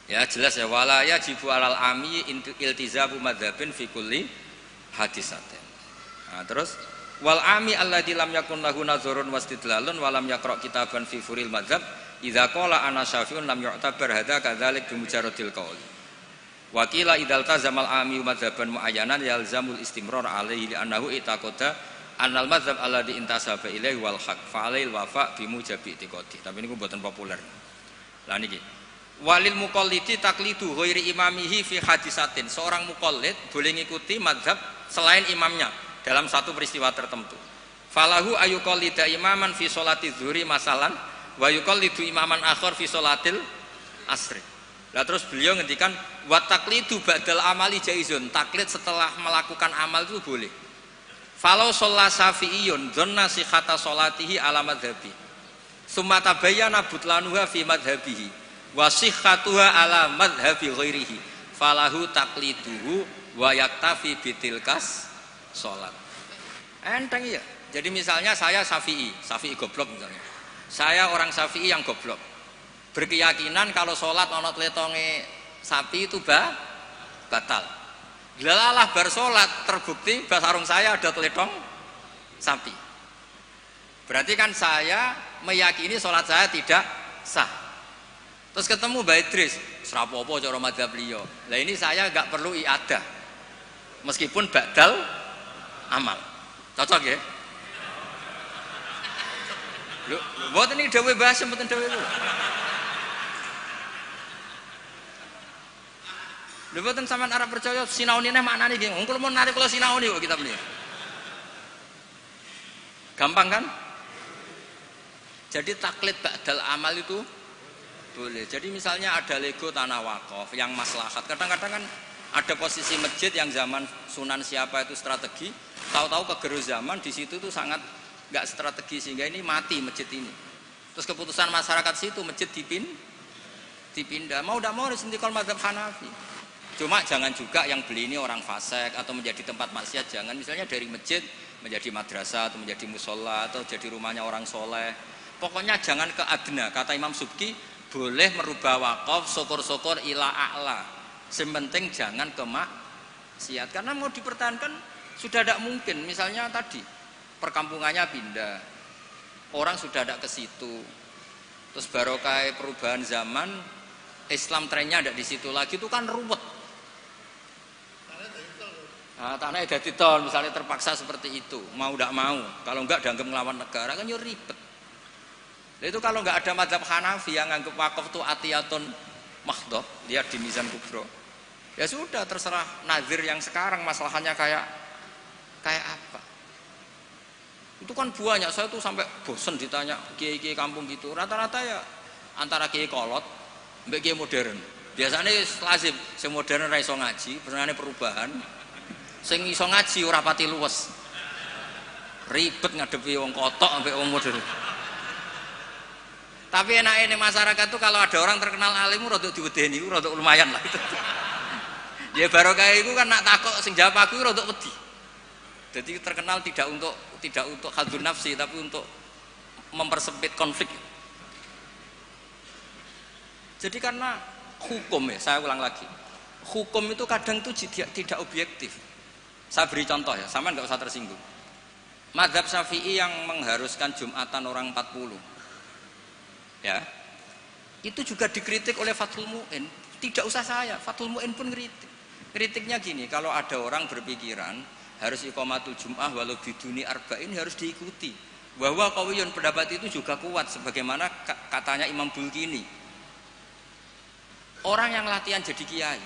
Ya jelas ya, wala yajibu alal ami iltizamu madzhabin fi kulli hadisatin. Nah, terus wal ami alladzi lam yakun lahu nazarun wastidlalun wa lam yaqra kitaban fi furil madzhab idza qala ana syafi'un lam yu'tabar hadza kadzalik bi mujarradil qaul. Wa qila idzal tazamal ami madzhaban muayyanan yalzamul istimrar alaihi li annahu itaqada annal madzhab alladzi intasaba ilaihi wal haq fa alail wafa bi mujabi itiqadi. Tapi niku mboten populer. Lah niki walil muqallidi taqlidu ghairi imamihi fi hadisatin. Seorang muqallid boleh ngikuti mazhab selain imamnya dalam satu peristiwa tertentu. Falahu ayuqallida imaman fi sholati dzuhri masalan wa yuqallidu imaman akhar fi sholatil asri. Lah terus beliau ngendikan wa taqlidu ba'dal amali jaizun. Taklid setelah melakukan amal itu boleh. Falau sholla syafi'iyun dzanna sihhata sholatihi ala madhhabi. Summa tabayyana butlanuha fi madhhabihi. Wasihhatuha ala madhhabi ghairihi falahu taqliduhu wa yaktafi bitilkas sholat. Enteng ya. Jadi misalnya saya Syafi'i goblok misalnya. Saya orang Syafi'i yang goblok. Berkeyakinan kalau sholat ana tletonge sapi itu batal. Delalah bar sholat terbukti basarung saya ada teletong sapi. Berarti kan saya meyakini sholat saya tidak sah. Terus ketemu Mbak Idris, serapopo cara madzhab beliau. Lah ini saya enggak perlu iadah. Meskipun badal amal. Cocok ya? Lho, mboten iki dawuh Mbah Hasyim mboten dawuh itu. Lho mboten sampean arep percaya sinaune neh maknane nggih. Wong kula mun narik kula sinaune kok kitab ini. Gampang kan? Jadi taklid badal amal itu boleh. Jadi misalnya ada lego tanah wakaf yang maslahat. Kadang-kadang kan ada posisi masjid yang zaman Sunan siapa itu strategi, tahu-tahu kegerus zaman di situ tuh sangat nggak strategi sehingga ini mati masjid ini. Terus keputusan masyarakat situ masjid dipindah. Mau tidak mau disentikol mazhab Hanafi. Cuma jangan juga yang beli ini orang fasik atau menjadi tempat maksiat. Jangan misalnya dari masjid menjadi madrasah atau menjadi musola atau jadi rumahnya orang soleh. Pokoknya jangan ke adna. Kata Imam Subki boleh merubah wakaf syukur-syukur ila a'la. Sementing jangan ke maksiat. Karena mau dipertahankan sudah tidak mungkin. Misalnya tadi perkampungannya pindah, orang sudah tidak ke situ. Terus barokah perubahan zaman, Islam trennya tidak di situ lagi, itu kan ruwet. Nah, tanahnya jadi tol, misalnya terpaksa seperti itu, mau tidak mau. Kalau enggak dianggap ngelawan negara kan ya ribet. Nah, itu kalau enggak ada mazhab Hanafi yang anggap wakaf itu atiyatun mahdhah, lihat di Mizan Kubro. Ya sudah terserah nazir yang sekarang masalahnya kayak apa. Itu kan banyak, saya tuh sampai bosen ditanya kiai-kiai kampung gitu. Rata-rata ya antara kiai kolot mbek kiai modern. Biasanya lazim sing modern ra iso ngaji, pesenane perubahan. Sing iso ngaji ora pati luwes. Ribet ngadepi wong kotok mbek wong modern. Tapi enake ning masyarakat tuh kalau ada orang terkenal alim rada diwedeni, rada lumayan lah gitu. Ya barokah iku kan nak takok sing jawab aku rada wedi. Jadi terkenal tidak untuk hadzun nafsi tapi untuk mempersempit konflik. Jadi karena hukum ya, saya ulang lagi. Hukum itu kadang itu tidak objektif. Saya beri contoh ya, sama nggak usah tersinggung. Mazhab Syafi'i yang mengharuskan Jumatan orang 40. Ya. Itu juga dikritik oleh Fathul Mu'in. Tidak usah saya, Fathul Mu'in pun kritik. Kritiknya gini, kalau ada orang berpikiran harus iqamatul jum'ah walau biduni arba'in harus diikuti. Bahwa qawiyun pendapat itu juga kuat sebagaimana katanya Imam Bulkini. Orang yang latihan jadi kiai,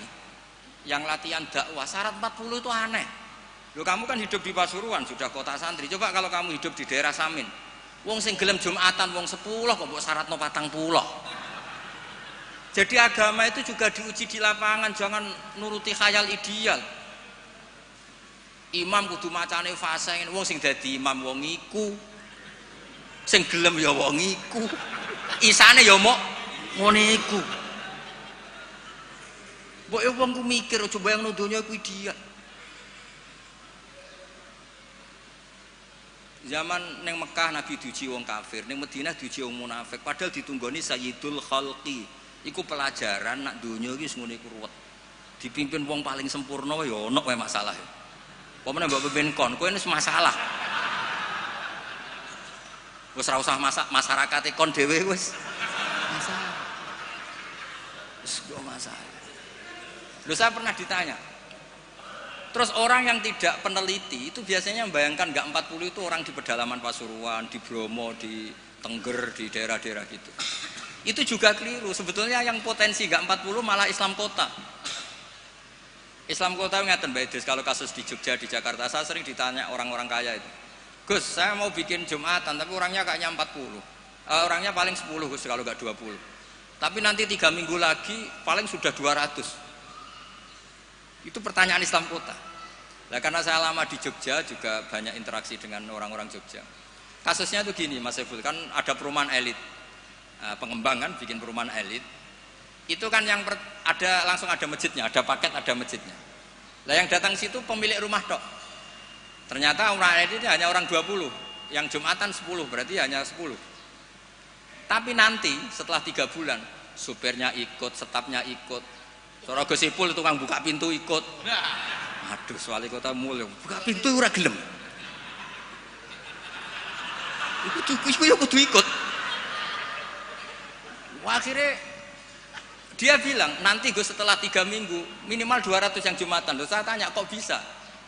yang latihan dakwah syarat 40 itu aneh. Loh kamu kan hidup di Pasuruan, sudah kota santri. Coba kalau kamu hidup di daerah Samin. Wong sing gelem Jumatan wong 10 kok mbok syaratno 40. Jadi agama itu juga diuji di lapangan, jangan nuruti khayal ideal. Imam kudu macane fase, wong sing dadi imam wong iku. Sing gelem ya wong iku. Isane ya mok ngene iku. Mbok wong ku mikir aja bayangno donya iku ideal. Zaman neng Mekah Nabi diuji wong kafir, neng Madinah diuji wong munafik, padahal ditunggoni Sayyidul Khalqi. Iku pelajaran nak donya iki ngene iku ruwet. Dipimpin wong paling sempurna ya ono wae masalah. Pemene mbok pimpin kon, kowe wis masalah. Wis ora usah masyarakat kon dhewe wis masalah. Wis kok masalah. Loh saya pernah ditanya. Terus orang yang tidak peneliti itu biasanya membayangkan enggak 40 itu orang di pedalaman Pasuruan, di Bromo, di Tengger, di daerah-daerah gitu. Itu juga keliru. Sebetulnya yang potensi enggak 40 malah Islam kota. Islam kota ngeten Mbak Idris, kalau kasus di Jogja, di Jakarta, saya sering ditanya orang-orang kaya itu. Gus, saya mau bikin Jumatan tapi orangnya kayaknya 40. Orangnya paling 10 Gus kalau enggak 20. Tapi nanti 3 minggu lagi paling sudah 200. Itu pertanyaan Islam kota. Nah, karena saya lama di Jogja juga banyak interaksi dengan orang-orang Jogja. Kasusnya tuh gini Mas Eful, kan ada perumahan elit, pengembangan bikin perumahan elit. Itu kan yang langsung ada masjidnya, ada paket ada masjidnya. Lah yang datang situ pemilik rumah tok. Ternyata orang elit itu hanya orang 20, yang Jumatan 10, berarti hanya 10. Tapi nanti setelah 3 bulan, supirnya ikut, stafnya ikut. Sora Gosipul tukang buka pintu ikut. Aduh, wali kota mulya buka pintu ora gelem. Iku kudu ikut. Wah, akhirnya dia bilang nanti Gus setelah 3 minggu minimal 200 yang Jumatan. Loh, saya tanya kok bisa?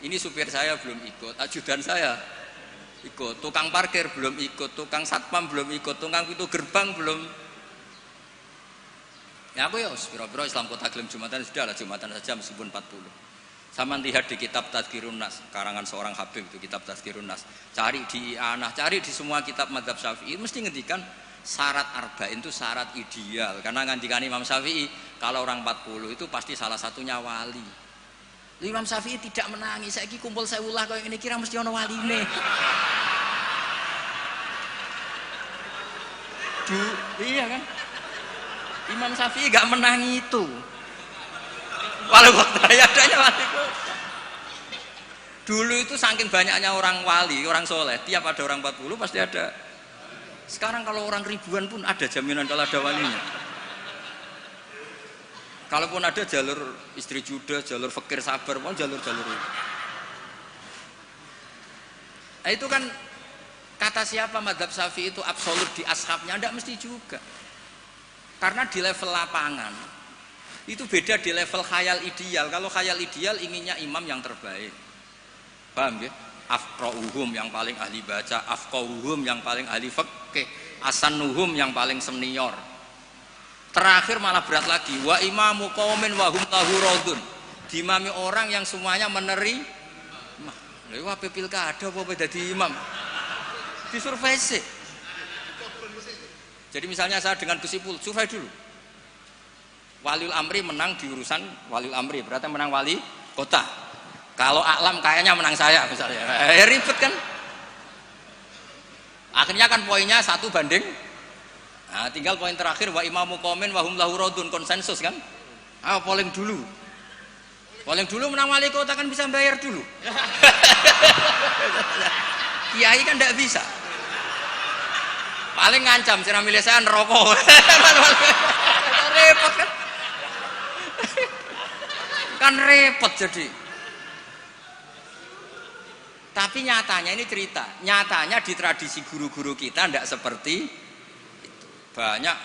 Ini supir saya belum ikut, ajudan saya ikut, tukang parkir belum ikut, tukang satpam belum ikut, tukang pintu gerbang belum. Ya aku ya pira-pira Islam kota gelem Jumatan sudah lah Jumatan saja meskipun 40. Sama lihat di kitab Tazkirun Nas karangan seorang Habib itu kitab Tazkirun Nas. Cari di Anah, cari di semua kitab mazhab Syafi'i mesti ngendikan syarat arba'in itu syarat ideal. Karena ngendikan Imam Syafi'i kalau orang 40 itu pasti salah satunya wali. Imam Syafi'i tidak menangis. Saiki kumpul sewulah koyo ngene kira mesti ana waline. Iya kan? Imam Syafi'i gak menangi itu. Walau waktu adanya wali kota. Dulu itu saking banyaknya orang wali, orang soleh, tiap ada orang 40 pasti ada. Sekarang kalau orang ribuan pun ada jaminan kalau ada walinya. Kalaupun ada jalur istri juda, jalur fakir sabar, mau jalur-jalur itu. Nah, itu kan kata siapa mazhab Syafi'i itu absolut di ashabnya, enggak mesti juga. Karena di level lapangan itu beda di level khayal ideal. Kalau khayal ideal inginnya imam yang terbaik, paham ya? Afqahuhum yang paling ahli baca, afqahuhum yang paling ahli fikih, asanuhum yang paling senior. Terakhir malah berat lagi, wa imamu qaumin wa hum lahu radun. Dimami orang yang semuanya menerima. Lha iku ape pilkada apa dadi imam? Disurvei sih. Jadi misalnya saya dengan Gus Ipul, survei dulu. Waliul Amri menang di urusan Waliul Amri, berarti menang wali kota. Kalau Aklam kayaknya menang saya misalnya. Ribet kan? Akhirnya kan poinnya 1 banding. Nah, tinggal poin terakhir wa imamu qaumin wa hum lahu radun, konsensus kan? Polling dulu. Polling dulu menang wali kota kan bisa bayar dulu. Kiai kan enggak bisa. Paling ngancam sira milih saya neraka. Repot kan? Kan repot jadi. Tapi nyatanya ini cerita. Nyatanya di tradisi guru-guru kita tidak seperti itu. Banyak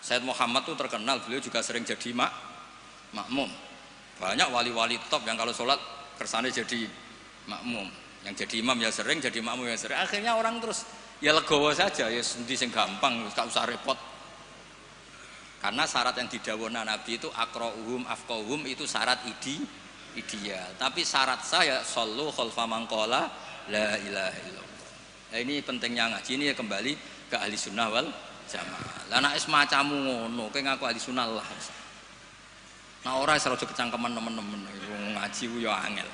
Said Muhammad tuh terkenal, beliau juga sering jadi makmum. Banyak wali-wali top yang kalau sholat kersane jadi makmum. Yang jadi imam ya sering, jadi makmum ya sering. Akhirnya orang terus ya legowo saja, ya sendi sing gampang, gak usah repot. Karena syarat yang didhawuhna Nabi itu aqra'uhum afqahuhum itu syarat ideal. Tapi syarat saya shallu khalfa man qala la ilaha illallah. Nah, ini pentingnya ngaji ini ya kembali ke ahli sunnah wal jamaah. Lah nek semacammu ngono, kowe ngaku ahli sunnah lah. Nah ora iso kecangkeman temen-temen ngaji ku ya angel.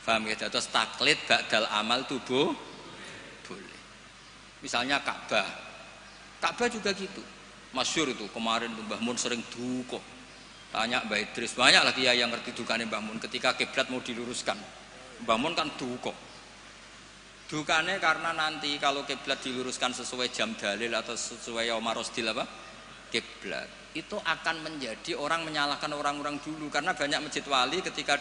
Paham ya? Terus taklid ba'dal amal tubuh boleh. Misalnya Ka'bah juga gitu. Masyhur itu kemarin tuh Mbah Mun sering duka. Tanya Mbah Idris, banyak lagi ya yang ngerti dukane Mbah Mun ketika kiblat mau diluruskan. Mbah Mun kan duka. Dukane karena nanti kalau kiblat diluruskan sesuai jam dalil atau sesuai yauma rosdil apa? kiblat itu akan menjadi orang menyalahkan orang-orang dulu, karena banyak masjid wali ketika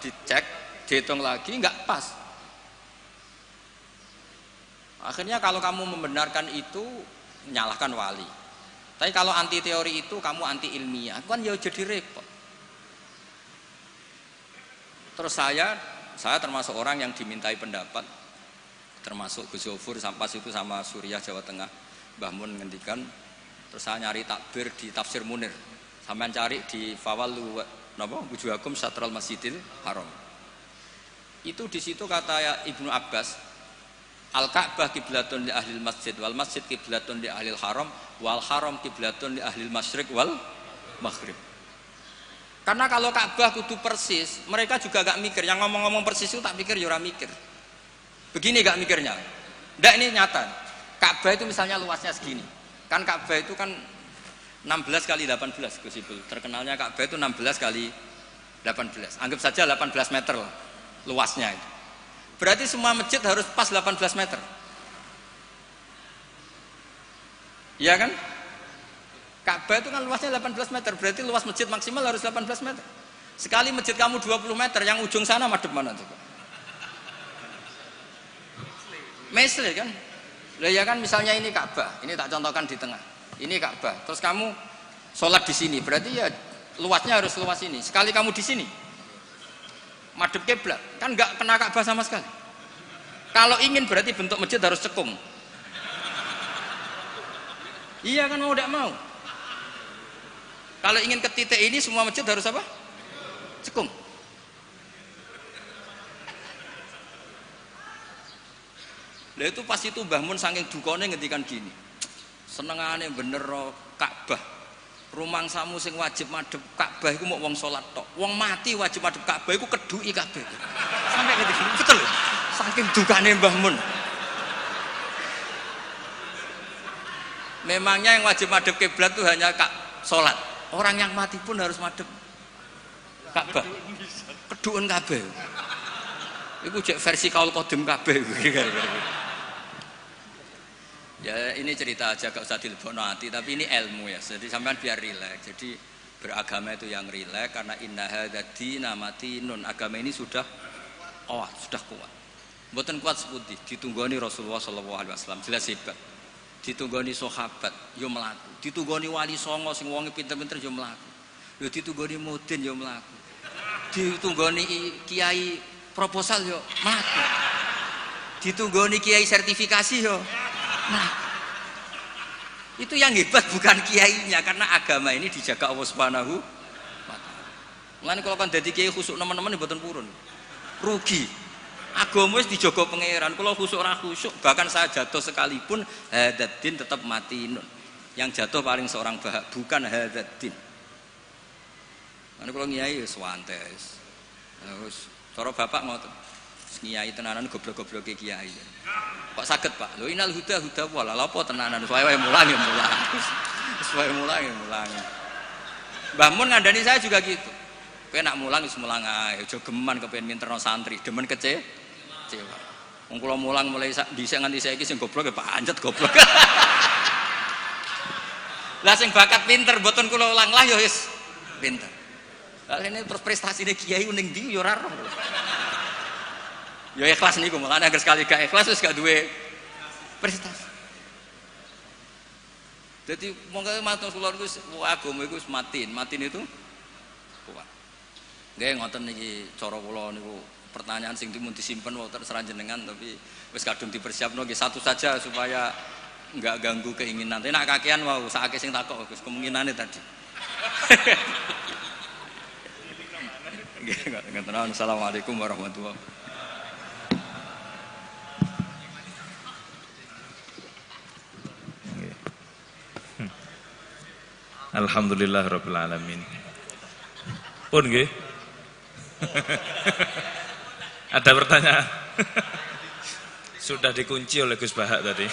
dicek, dihitung lagi nggak pas. Akhirnya kalau kamu membenarkan itu menyalahkan wali. Tapi kalau anti teori itu kamu anti ilmiah, kan ya jadi repot. Terus saya termasuk orang yang dimintai pendapat, termasuk Gus Zofur Sampas itu sama Suriah Jawa Tengah, Mbah Mun ngendikan. Terus saya nyari takbir di Tafsir Munir, sampean cari di Fawallu wujuhakum Satral Masjidil Haram. Itu di situ kata Ibnu Abbas, Al-Ka'bah kiblatun li ahlil masjid wal masjid kiblatun li ahlil haram wal haram kiblatun li ahlil masyriq wal maghrib. Karena kalau Ka'bah kudu persis, mereka juga gak mikir. Yang ngomong-ngomong persis itu tak pikir ya ora mikir. Begini gak mikirnya. Ndak, ini nyata. Ka'bah itu misalnya luasnya segini. Kan Ka'bah itu kan 16 kali 18 Gus Ibul. Terkenalnya Ka'bah itu 16 kali 18. Anggap saja 18 meter lah luasnya itu. Berarti semua masjid harus pas 18 meter. Iya kan? Ka'bah itu kan luasnya 18 meter, berarti luas masjid maksimal harus 18 meter. Sekali masjid kamu 20 meter, yang ujung sana madep mana tuh? Mesle kan? Lah ya kan, misalnya ini Ka'bah, ini tak contohkan di tengah. Ini Ka'bah, terus kamu sholat di sini, berarti ya luasnya harus luas ini. Sekali kamu di sini, madep kiblat, kan nggak kena Ka'bah sama sekali. Kalau ingin berarti bentuk masjid harus cekung. Iya kan, mau tidak mau. Kalau ingin ke titik ini semua masjid harus apa? Cekung. Lah itu pas itu Mbah Mun saking dukane ngendikan gini. Senengane bener Ka'bah. Rumangsamu sing wajib madhep Ka'bah iku mok wong salat tok. Wong mati wajib madhep Ka'bah iku keduki kabeh. Sampai ngendi betul. Saking dukane Mbah Mun. Memangnya yang wajib madhep kiblat itu hanya salat. Orang yang mati pun harus madhep Ka'bah. Keduken kabeh. Iku jek versi kaul qadim kabeh. Ya ini cerita aja, gak usah dilebokno ati, tapi ini ilmu ya. Jadi sampean biar rileks. Jadi beragama itu yang rileks, karena inna hadzina matinun. Agama ini sudah kuat. Mboten kuat sepundi, ditunggoni Rasulullah sallallahu alaihi wasallam jelas hebat. Ditunggoni sahabat yo mlaku. Ditunggoni wali songo sing wonge pinter-pinter yo mlaku. Yo ditunggoni mudin yo mlaku. Ditunggoni kiai proposal yo mlaku. Ditunggoni kiai sertifikasi yo. Nah, itu yang hebat bukan kiainya, karena agama ini dijaga Allah Subhanahu wa taala. Mulane kalau kan dadi kiai khusuk nemen-nemen mboten purun. Rugi. Agama wis dijaga pangeran. Kalau khusuk ora khusuk, bahkan saya jatuh sekalipun hadzadin tetap matinun. Yang jatuh paling seorang bahak, bukan hadzadin. Mane kalau kiai wis wantes. Terus cara bapak ngoten. Kiai tenanan goblok-gobloke kiai. Kok saged Pak? Lho inal huda wala lha apa tenanan wae mulang ya mulang. Wis wae mulang ya mulang. Mbah Mun ngandani saya juga gitu. Kowe nak mulang wis mulang ae, aja geman kepengin minterno santri, demen kecewa. Wong kula mulang mulai dhisik nganti saiki sing goblok ya pancet goblok. Lah sing bakat pinter mboten kula ulang lah ya wis pinter. Lah ini terus prestasine kiai ning ndi ya ora roh. Ya ikhlas niku, makanya agar sekali gak ikhlas wis gak duwe prestasi. Jadi monggo matur kula niku agama iku matin itu kuat. Nggih ngoten niki cara kula niku, pertanyaan sing dimun disimpen wonten terserah jenengan, tapi wis kadung dipersiapno nggih satu saja supaya enggak ganggu keinginan. Tapi nak kakean mau sakake sing takok Gus kemungkinane tadi. Nggih ngoten. Assalamualaikum warahmatullahi wabarakatuh. Alhamdulillah rabbil alamin. Pun nggih. Ada pertanyaan? Sudah dikunci oleh Gus Bahak tadi.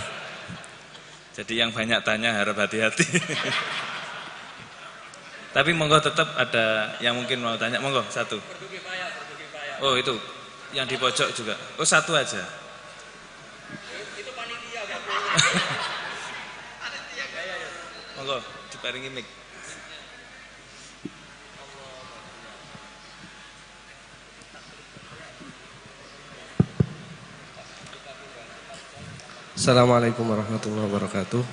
Jadi yang banyak tanya harap hati-hati. Tapi monggo tetap ada yang mungkin mau tanya, monggo satu. Oh itu, yang di pojok juga. Oh satu aja. Itu panitia Monggo diparingi mic. Assalamualaikum warahmatullahi wabarakatuh.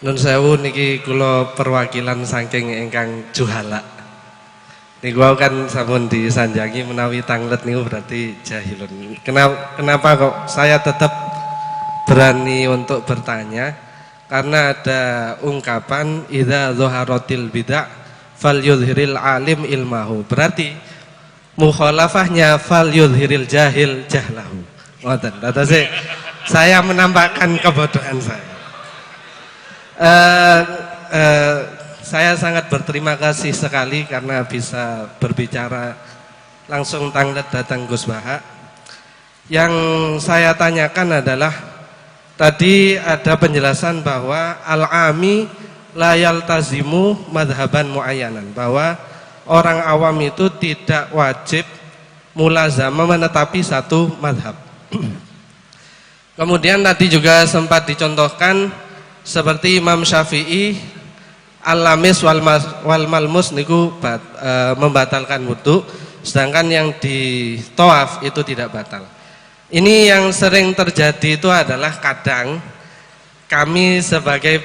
Nun sewu niki kula perwakilan saking ingkang juhala. Niku kan sampun disanjangi menawi tanglet niku berarti jahilun. Kenapa kok saya tetap berani untuk bertanya? Karena ada ungkapan idza dhaharatil bid'ah falyudhhiril alim ilmahu. Berarti mukhalafahnya falyudhhiril jahil jahlahu. Ngoten. Datase saya menampakkan kebodohan saya. Saya sangat berterima kasih sekali karena bisa berbicara langsung tanglet datang Gus Baha. Yang saya tanyakan adalah tadi ada penjelasan bahwa al-ami la yaltazimu madhaban muayyanan, bahwa orang awam itu tidak wajib mulazamah menetapi satu madhab. Kemudian tadi juga sempat dicontohkan seperti Imam Syafi'i al-lamis wal malmus niku membatalkan wudu, sedangkan yang di tawaf itu tidak batal. Ini yang sering terjadi itu adalah kadang kami sebagai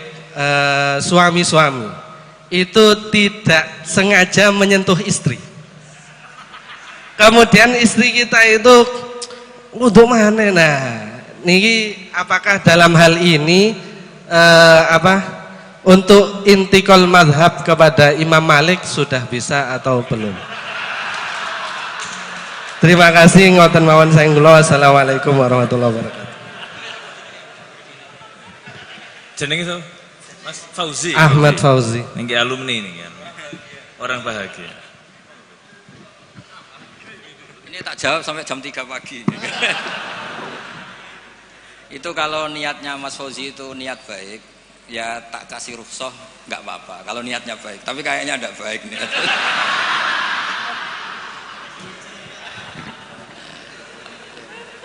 suami-suami itu tidak sengaja menyentuh istri. Kemudian istri kita itu wudu mana? Nah, niki apakah dalam hal ini untuk intikal madhab kepada Imam Malik sudah bisa atau belum? Terima kasih ngoten mawon saking kula. Wassalamualaikum warahmatullahi wabarakatuh. Jenenge so? Mas Fauzi. Ahmad Fauzi. Niki alumni niki. Orang bahagia. Ini tak jawab sampai jam 3 pagi. Itu kalau niatnya Mas Fauzi itu niat baik, ya tak kasih rukhsah nggak apa-apa. Kalau niatnya baik, tapi kayaknya tidak baik niat.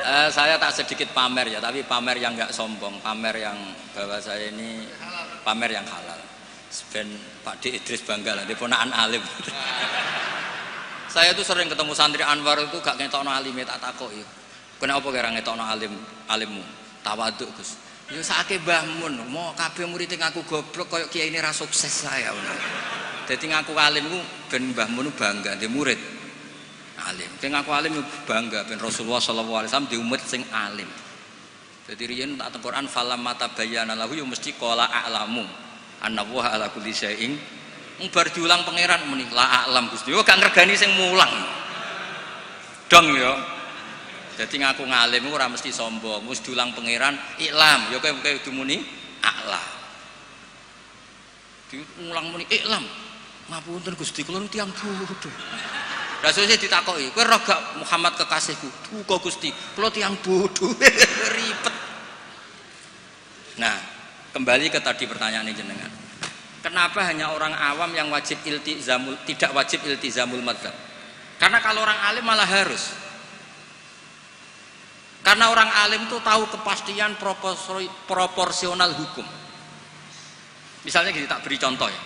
Saya tak sedikit pamer ya, tapi pamer yang nggak sombong, pamer yang bahwa saya ini pamer yang halal. Ben Pak D Idris bangga lah, dia ponakan alim. Saya tuh sering ketemu santri Anwar itu gak ngetokno alime, tak takoki. Kenapa kira ngetokno alimmu? Tawaduk Gus. Ya sakake Mbah Mun, mau kabeh murid ngaku goblok koyo kiai ini ra sukses saya. Dadi ngaku alim ku ben Mbah Mun bangga di murid alim. Sing ngaku alim bangga ben Rasulullah sallallahu alaihi wasallam di umat sing alim. Dadi riyen tak teng Quran falam mata bayyana lahu ya mesti qala a'lamu annallaha ala kulli syai'in. Bar diulang pangeran muni la a'lam Gusti. Yo gak ngergani sing mulang. Dong yo. Jadi ngaku ngalim ora mesti sombong, wis diulang pangeran iklam, ya kowe kudu muni a'la. Diulang muni iklam. Ngapunten Gusti kula tiyang bodho. Lah sesuk ditakoki, kowe ora gak Muhammad kekasihku? Duka Gusti, kula tiyang bodho. Ribet. Nah, kembali ke tadi pertanyaan jenengan. Kenapa hanya orang awam yang wajib tidak wajib iltizamul madzhab? Karena kalau orang alim malah harus. Karena orang alim itu tahu kepastian proporsional hukum. Misalnya gini, tak beri contoh ya.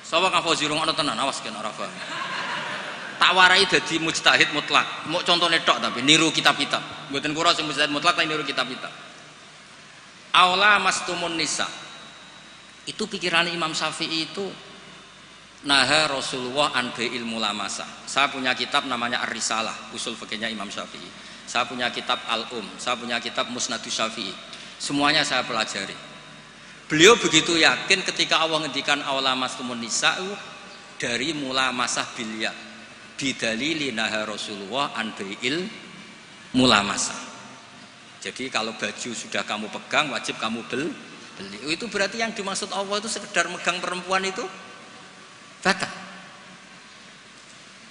Sapa kang Fauzi rungokno tenan, awas kan ora paham. Tak warai dadi mujtahid mutlak. Mau contohnya tok tapi niru kitab-kitab. Mboten kura sing mujtahid mutlak tapi niru kitab-kitab. Aula mastumun nisa. Itu pikiran Imam Syafi'i itu naha Rasulullah an bai'il mulamasa. Saya punya kitab namanya Ar-Risalah, usul fikihnya Imam Syafi'i. Saya punya kitab Al-Um, saya punya kitab Musnadus Syafi'i. Semuanya saya pelajari. Beliau begitu yakin ketika Allah ngendikan aula mastumun nisa dari mulamasah bilya. Bidalili naha Rasulullah an bai'il mulamasa. Jadi kalau baju sudah kamu pegang wajib kamu beli. Itu berarti yang dimaksud Allah itu sekedar megang perempuan itu batal.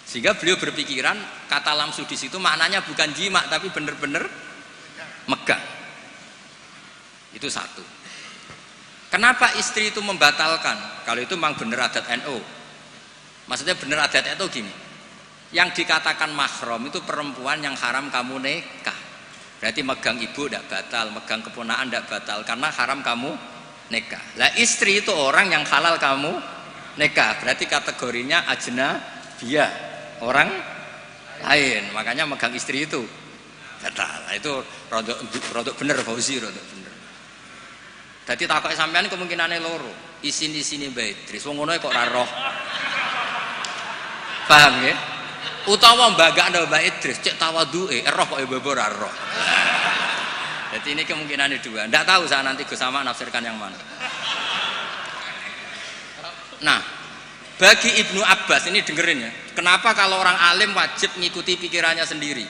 Sehingga beliau berpikiran kata lamsu di situ maknanya bukan jima tapi benar-benar megang. Itu satu. Kenapa istri itu membatalkan? Kalau itu memang benar adat NU. Maksudnya benar adat NU gini. Yang dikatakan mahram itu perempuan yang haram kamu nikah. Berarti megang ibu tidak batal, megang keponakan tidak batal karena haram kamu nikah. Lah istri itu orang yang halal kamu nikah, berarti kategorinya ajnabiyah, orang lain. Makanya megang istri itu batal. Itu rodok bener Fauzi, rodok bener. Dadi takoke sampean kemungkinane loro. Isin-isine Mbak Idris wong ngono kok ora roh. Paham ya? Utawa mbagakno Mbak Idris cek tawaduke roh kok mbok ora roh. Jadi ini kemungkinannya dua. Nggak tahu saya nanti Gus Sama nafsirkan yang mana. Nah, bagi Ibnu Abbas ini dengerin ya. Kenapa kalau orang alim wajib mengikuti pikirannya sendiri?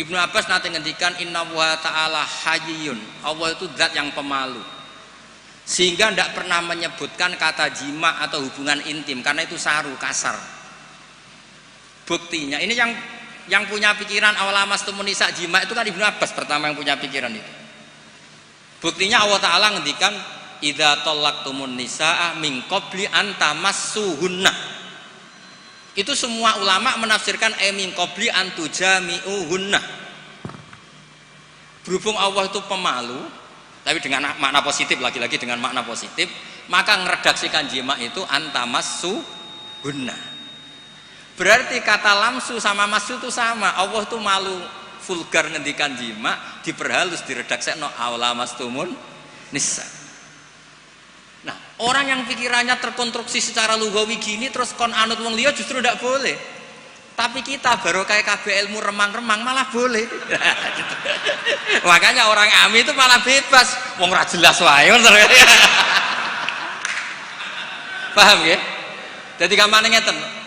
Ibnu Abbas nanti ngendikan Inna wa ta'ala hayyun. Allah itu zat yang pemalu. Sehingga tidak pernah menyebutkan kata jima atau hubungan intim karena itu saru, kasar. Buktinya ini yang punya pikiran awalamas tumunisa jima itu kan Ibnu Abbas pertama yang punya pikiran itu. Buktinya Allah Ta'ala ngendikan idza talaqtumun nisaa min qabli an tamassuhunna. Itu semua ulama menafsirkan min qabli an tujami'uhunna. Berhubung Allah itu pemalu, tapi dengan makna positif, lagi-lagi dengan makna positif, maka meredaksikan jima itu antamassuhunna. Berarti kata lamsu sama masu itu sama. Allah itu malu vulgar ngendikan jima, diperhalus diredaksekno awlamastumun nisa. Nah, orang yang pikirannya terkonstruksi secara lugawi gini terus kon anut wong liya justru tidak boleh. Tapi kita baru kayak KB ilmu remang-remang malah boleh. Gitu. Makanya orang ami itu malah bebas. Wong ora jelas wae. Paham ya? Jadi gampang ngeten.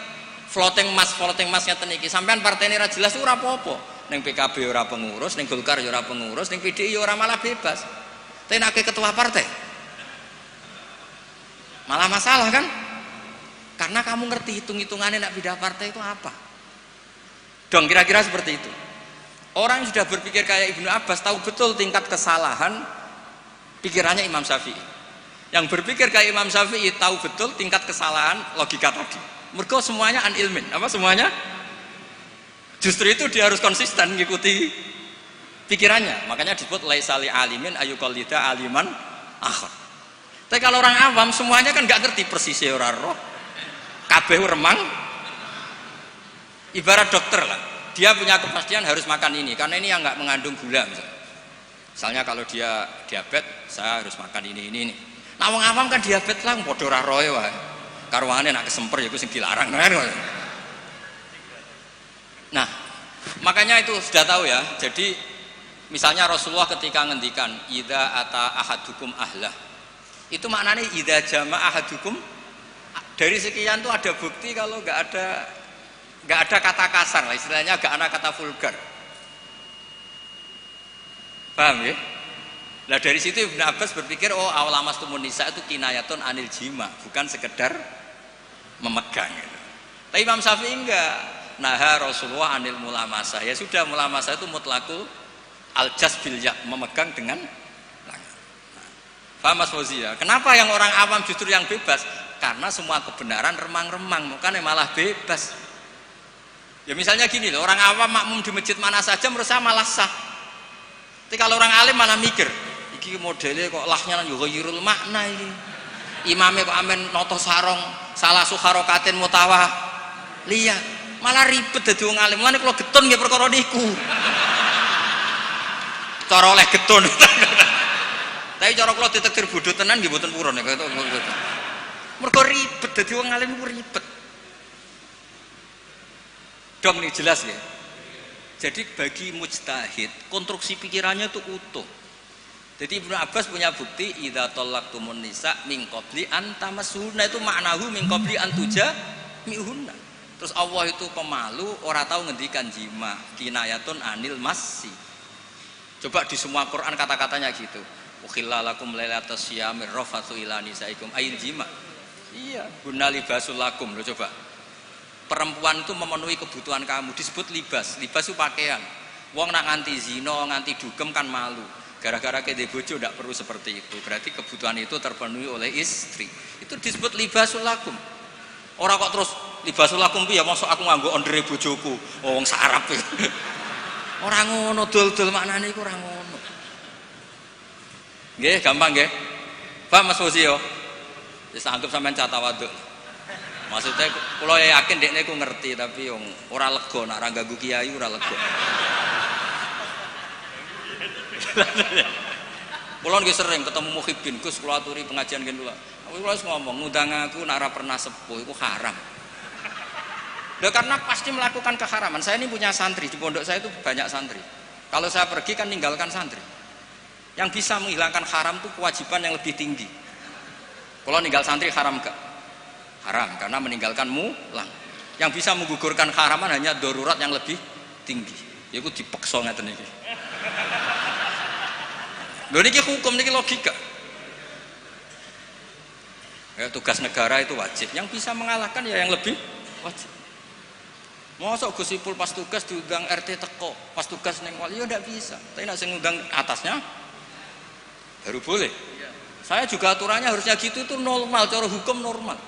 Floating mas ngeten iki. Sampean partene ora jelas ora apa-apa. Ning PKB ora pengurus, ning Golkar ya ora pengurus, ning PDI ya ora malah bebas. Tapi nek ketua partai malah masalah kan? Karena kamu ngerti hitung-hitungannya nak pindah partai itu apa? Dong kira-kira seperti itu. Orang yang sudah berpikir kayak Ibnu Abbas tahu betul tingkat kesalahan pikirannya Imam Syafi'i. Yang berpikir kayak Imam Syafi'i tahu betul tingkat kesalahan logika tadi. Mergo semuanya an ilmin, apa semuanya? Justru itu dia harus konsisten mengikuti pikirannya. Makanya disebut laisali alimin ayuqallida aliman akhar. Tapi kalau orang awam semuanya kan nggak ngerti persisnya ora roh. Kabeh remang. Ibarat dokter lah. Dia punya kepastian harus makan ini karena ini yang nggak mengandung gula misalnya kalau dia diabetes saya harus makan ini. Nah wong awam kan diabetes lah padha ora roe wae. Karwane nak kesemper ya iku sing dilarang kan. Nah, makanya itu sudah tahu ya. Jadi misalnya Rasulullah ketika ngendikan idza ata ahadukum ahlah. Itu maknanya idza jama'a ahadukum, dari sekian tuh ada bukti kalau nggak ada kata kasar lah, istilahnya nggak ada kata vulgar. Paham ya? Nah dari situ Ibnu Abbas berpikir awlamastumun nisa itu kinayatun anil jima, bukan sekedar memegang gitu. Tapi Imam Syafi'i enggak. Naha Rasulullah anil mulamasa. Ya sudah, mulamasa itu mutlakul aljas bil ya, memegang dengan tangan. Paham Mas Fauzi ya? Kenapa yang orang awam justru yang bebas? Karena semua kebenaran remang-remang, bukan malah bebas. Ya misalnya gini loh, orang awam makmum di masjid mana saja menurut saya malah sah. Tapi kalau orang alim malah mikir, iki modelnya kok lahnya nang yughayirul makna iki. Imamnya kok amen noto sarong salah suharokatin mutawah. Lihat, malah ribet dadi wong alim. Mulane kula getun nggih perkara niku. Cara oleh getun. Tapi cara kula ditektir bodho tenan nggih mboten purun nek itu. Mergo ribet dadi wong alim ku ribet. Dong nih jelas ya. Jadi bagi mujtahid konstruksi pikirannya itu utuh. Jadi Ibnu Abbas punya bukti idza talaqtumun nisa min qabli an tamassuhunna, itu maknahu min qabli an tujami'uhunna. Terus Allah itu pemalu, ora tahu ngendikan jima, kinayatun anil massi. Coba di semua Quran kata-katanya gitu. Ukhilla lakum lailatas syiyamir rafathu ila nisaikum ayil jima. Iya, guna libasul lakum lo coba. Perempuan itu memenuhi kebutuhan kamu, disebut libas. Libas itu pakaian. Wong nak nganti zina, nganti dugem kan malu. Gara-gara kede bojo tidak perlu seperti itu. Berarti kebutuhan itu terpenuhi oleh istri. Itu disebut libasul lakum. Orang kok terus libasul lakum piye? Mosok aku nganggo ondere bojoku. Wong sarap. Ora ngono, dol-dol maknane iku ora ngono. Nggih, gampang nggih. Paham Mas Fauzi yo? Wis anggap sampean cah tawaduk. Maksudnya kula yakin dekne ku ngerti tapi ora lega nek ora ganggu kiai ora lega. Kula nggih sering ketemu muhibbin, Gus kula aturi pengajian ngene kula. Kula wis ngomong ngundang aku nek ora pernah sepuh iku haram. Loh, karena pasti melakukan keharaman. Saya ini punya santri di pondok saya itu banyak santri. Kalau saya pergi kan ninggalkan santri. Yang bisa menghilangkan haram itu kewajiban yang lebih tinggi. Kalau ninggal santri haram gak? Haram karena meninggalkan mulang. Yang bisa menggugurkan haraman hanya darurat yang lebih tinggi. Yaitu dipeksa ngeten iki. Lho niki hukum niki logika. Ya, tugas negara itu wajib. Yang bisa mengalahkan ya yang lebih wajib. Mosok Gus Ipul pas tugas diundang RT teko, pas tugas neng wali ya ndak bisa. Tapi nek sing ngundang atasnya baru boleh. Saya juga aturannya harusnya gitu itu normal, cara hukum normal.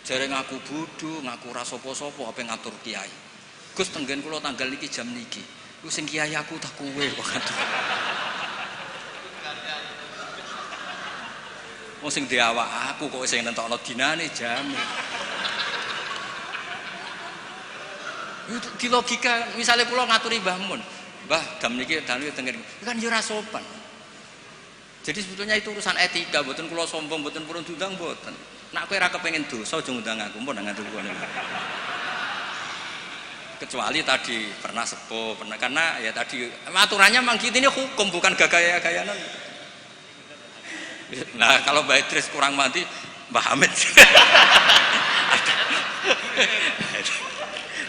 Jare ngaku bodoh, ngaku ra sapa-sapa ape ngatur kiai. Gus tenggen kula tanggal niki jam niki. Ku sing kiai aku tak kowe kok. Wong sing di awak aku kok sing nentokno dinane jam. Di logika misalnya kula ngaturi Mbah Mun, Mbah jam niki dalem tenggen. Kan yo ora sopan. Jadi sebetulnya itu urusan etika, mboten kula sombong, mboten purun diundang mboten. Nek kowe ora kepengin dosa aja ngundang aku, mpun ngatur kono. Kecuali tadi pernah sepuh, pernah karena ya tadi aturannya memang gitu, ini hukum bukan gaya-gayanan. Nah, kalau Mbak Idris kurang mati, Mbah Hamid.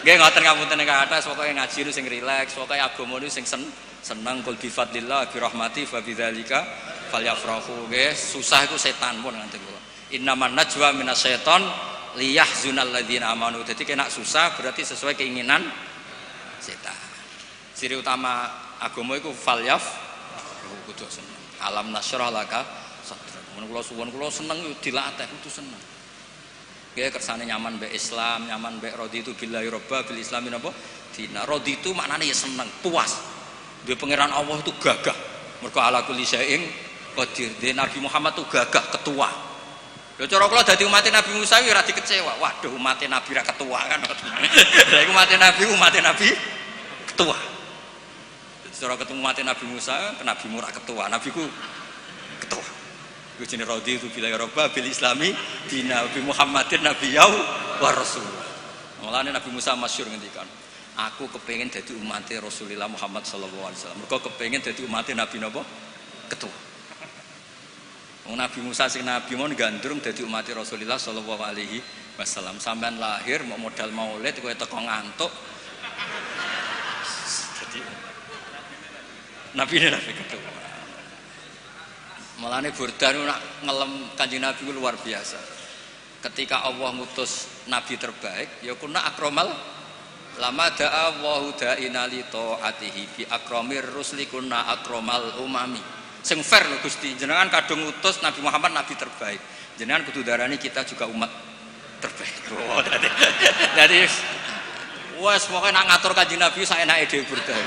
Nggih ngoten ngapunten nek atas pokoke ngaji nu sing rileks, pokoke agama nu sing seneng kul bi fadlillah bi rahmati fa bidzalika falyafrahu. Nggih, susah iku setan pun nganti kula. Innaman najwa minasyaiton liyahzunal ladzina amanu. Dadi kena susah berarti sesuai keinginan setan. Ciri utama agama iku falyafrahu kudu seneng. Alam nasyrah laka sadrak. Mun kula suwun kula seneng yo dilatih kudu seneng. Nggih kersane nyaman mbek Islam, nyaman mbek raditu billahi robba bil islami napa? Dina. Raditu maknane ya seneng, puas. Duwe pangeran Allah itu gagah. Mergo ala kulli syai'in qadir. Nabi Muhammad itu gagah, ketua. Lho cara kula dadi umat Nabi Musa ora dikecewa. Waduh umat Nabi ra ketua kan. Lah iku umat Nabi ketua. Cara ketemu umat Nabi Musa, Nabi Mura ketua, nabiku ketua. Iku jenenge raditu billahi robba bil islami dina Nabi Muhammadin nabiyau wa rasul. Mulane Nabi Musa masyhur ngendikan, aku kepengin dadi umat Rasulullah Muhammad sallallahu alaihi wasallam. Mergo kepengin dadi umat Nabi napa? Ketua. Wong Nabi Musa sing nabi mon gandrung dadi umat Rasulullah sallallahu alaihi wasallam. Sampean lahir mau modal maulid kowe teko ngantuk. Jadi Nabi ketua. Malane Burdan nak ngelem Kanjeng Nabi luar biasa. Ketika Allah ngutus nabi terbaik, ya kunna akramal lama da'a Allahu da'ina li ta'atihi bi akramir rusli kunna akramal umami. Sing fair lho Gusti, jenengan kadung ngutus Nabi Muhammad nabi terbaik. Jenengan kudu darani kita juga umat terbaik. Oh, jadi wes pokoke nak ngatur Kanjeng Nabi saenake dhewe Burdan.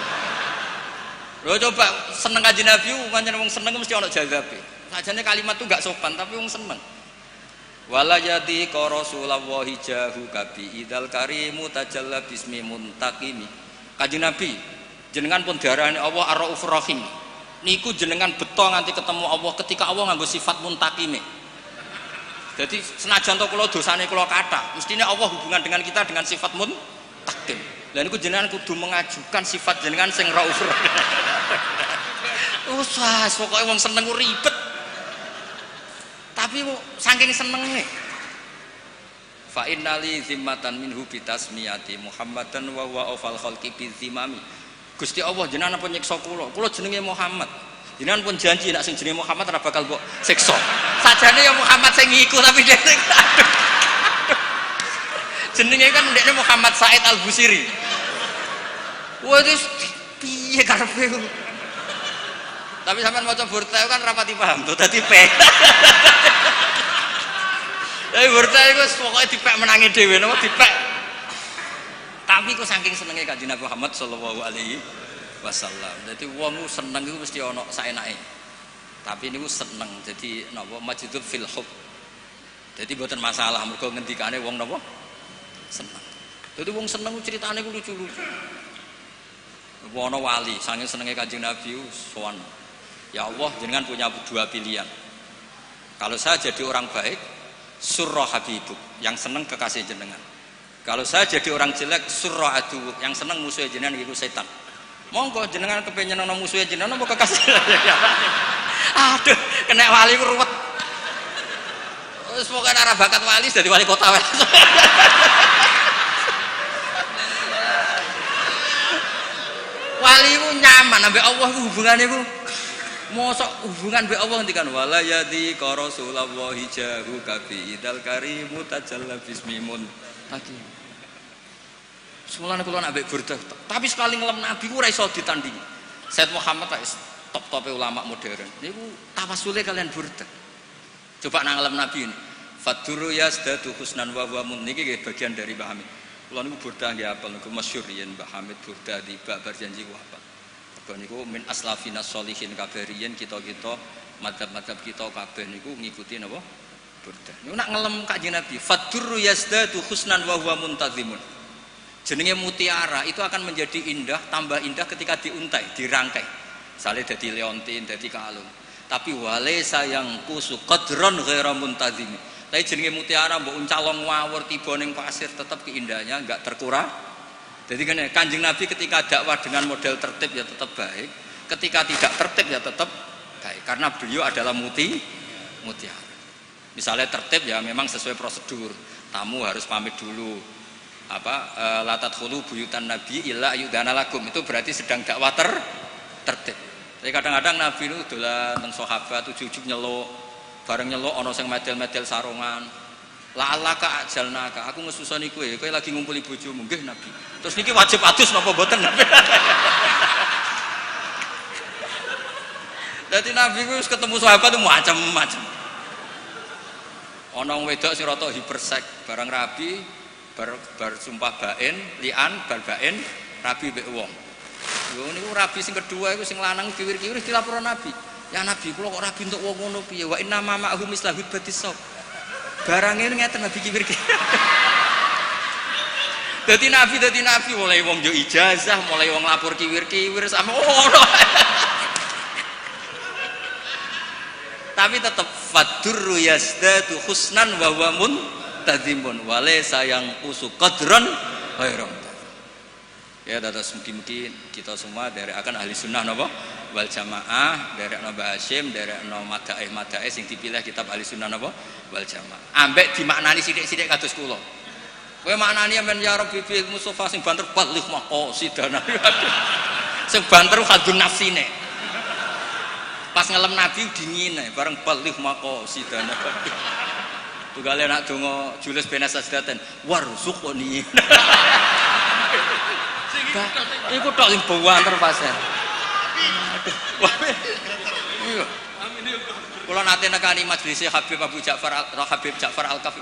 Lho coba seneng Kanjeng Nabi, pancen wong seneng mesti ana jazabe. Sajane kalimat itu enggak sopan tapi wong seneng. Wala yadi ka Rasulullah jahu kabi idal karimu tajalla bismi muntaqimi. Kanjeng Nabi, jenengan pun diarani Allah Ar-Raufur Rahim. Niku jenengan beto nganti ketemu Allah ketika Allah nganggo sifat muntaqime. Jadi senajan to kula dosane kula kathah, mestine Allah hubungan dengan kita dengan sifat muntaqim. Lah niku jenengan kudu mengajukan sifat jenengan sing Raufur. Usah, pokoke wong seneng ku ribet. Tapi saking senenge. Fa innali zimmatan minhu bitasmiyati Muhammadan wa huwa afal khalqi bizimami. Gusti Allah jenengan pun nyiksa kula. Kula jenenge Muhammad. Jenengan pun janji nek sing jenenge Muhammad ora bakal mbok siksa. Sajane ya Muhammad sing iku tapi dhek jenenge kan ndekne Muhammad Said Al-Busiri. Waduh, piye karepe? Tapi sampean maca Burda kan rapati paham tuh dadi pek. Tapi Burda iku pokoke dipek menangi dhewe napa dipek. Tapi kok saking senenge Kanjeng Nabi Muhammad sallallahu alaihi wasallam. Dadi wong seneng iku mesti ana saenake. Tapi niku seneng. Jadi napa majidul fil hub. Jadi mboten masalah mergo ngendikane wong napa seneng. Jadi wong seneng ceritane ku lucu-lucu. Ana wali saking senenge Kanjeng Nabi sowan. Ya Allah, jenengan punya dua pilihan. Kalau saya jadi orang baik, surra habibuk, yang seneng kekasih jenengan. Kalau saya jadi orang jelek, surra adu, yang seneng musuh jenengan itu setan. Monggo jenengan kepengen ana musuh jenengan apa kekasih. Aduh, kena wali ku ruwet. Wis pokoke ora bakat wali dadi wali kota wae. Wali ku nyaman ambek Allah ku hubungane ku mosok hubungan mbek Allah ngendikan wala yadi ka Rasulullah jahu kafi idal karimu tajalla bismimun hakim. Semulane kula nak mbek burdah, tapi sekali ngelem Nabi ku ora iso ditandingi. Said Muhammad top-tope ulama modern. Niku tawasule kalian burdah. Coba nang ngelem Nabi ini. Faduru yasdatu husnan wa huwa mun niki bagian dari Mbah Hamid. Kula niku burdah nggih apal niku masyhur yen Mbah Hamid burdah di bab berjanji ku apa. Mergo niku min aslafinas sholihin kabariyen kita-kita madzhab-madzhab kita kabeh niku ngikuti napa? Burdah. Niku nak ngelem Kanjeng Nabi, faduru yasdatu husnan wa huwa muntazimun. Jenenge mutiara itu akan menjadi indah, tambah indah ketika diuntai, dirangkai. Misalnya jadi leontin, jadi kalung. Tapi walaysa yang kusu qadron ghaira muntazim. Tapi jenenge mutiara mbok uncalong ngawur tiba ning pasir tetap keindahannya enggak terkurang. Jadi kan Kanjeng Nabi ketika dakwah dengan model tertib ya tetap baik, ketika tidak tertib ya tetap baik karena beliau adalah mutiara. Misalnya tertib ya memang sesuai prosedur. Tamu harus pamit dulu. La tadkhulu buyutan nabi illa ayudana lakum, itu berarti sedang dakwah tertib. Tapi kadang-kadang Nabi itu dolan teng sahabat ujug-ujug nyeluk, bareng nyeluk ana sing medel-medel sarungan. La'alaka ajalnaka, aku ngesusoni kowe lagi ngumpuli bojomu. Nggih Nabi. Terus niki wajib adus napa mboten Nabi? Dadi Nabi ku wis ketemu sahabat itu macam-macam. Ana wedok sing rada hipersek, barang rabi bar sumpah bain, lian bar bain, rabi mbek wong. Yo niku rabi sing kedua iku sing lanang kiwir-kiwir dilapor Nabi. Ya Nabi kula kok rabi entuk wong ngono piye? Wa inna ma ma'hum mislahud batisab. Barange ngeten Nabi kiwir-kiwir. Dadi Nabi mulai wong yo ijazah, mulai wong lapor kiwir-kiwir sama ngono. Tapi tetap fadurru yasdatu husnan wa huwa muntazimun walaysa yang usu qadran ghairam. Ya terus mungkin kita semua dari akan ahli sunnah napa wal jamaah, dari Mbah Hasyim, dari madaih sing dipilih kitab ahli sunnah napa wal jamaah. Ambek dimaknani sithik-sithik kados kula. Kowe maknani men ya Rabbi bi Mustofa sing banter balih maqasidana. Sing banter hadun nafsine. Pas ngelem Nabi dingine bareng balih maqasidana. Tugale nak donga julis benas sajdaten warzuqni. Iku tok sing banter pasar. Aduh. Kula nate nekani majelis Habib Abu Ja'far Habib Ja'far Al-Kaf.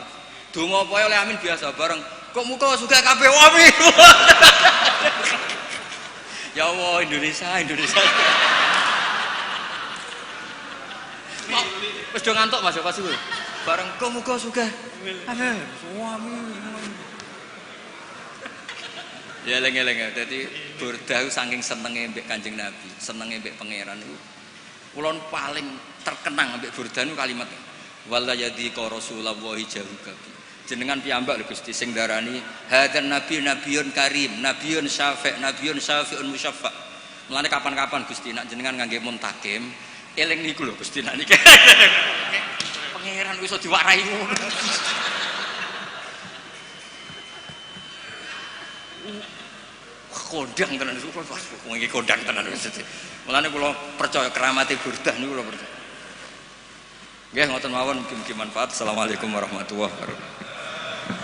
Donga pokoke oleh amin biasa bareng. Kok muka suka kabeh amin. Ya Allah Indonesia. Wis do ngantuk Mas pas iku. Bareng kok muka suka. Amin. Ya eleng-eleng. Dadi burdah saking senenge mbek Kanjeng Nabi, senenge mbek pangeran niku. Kula paling terkenang mbek burdah niku kalimat wala yadi ka Rasulullah jahu kabi. Jenengan piyambak lho Gusti sing darani hadzan nabi nabiyun karim, nabiyun syafi', nabiyun syafi'un musyaffa. Mulane kapan-kapan Gusti nak jenengan ngangge muntakim, eling niku lho Gusti nak niki. Pangeran iso diwarai ngono. Kondang tenan niku kok iki kondang tenan Gusti. Mulane kula percaya keramate burdah niku kula percaya. Nggih ngoten mawon mugi-mugi manfaat. Assalamualaikum warahmatullahi wabarakatuh.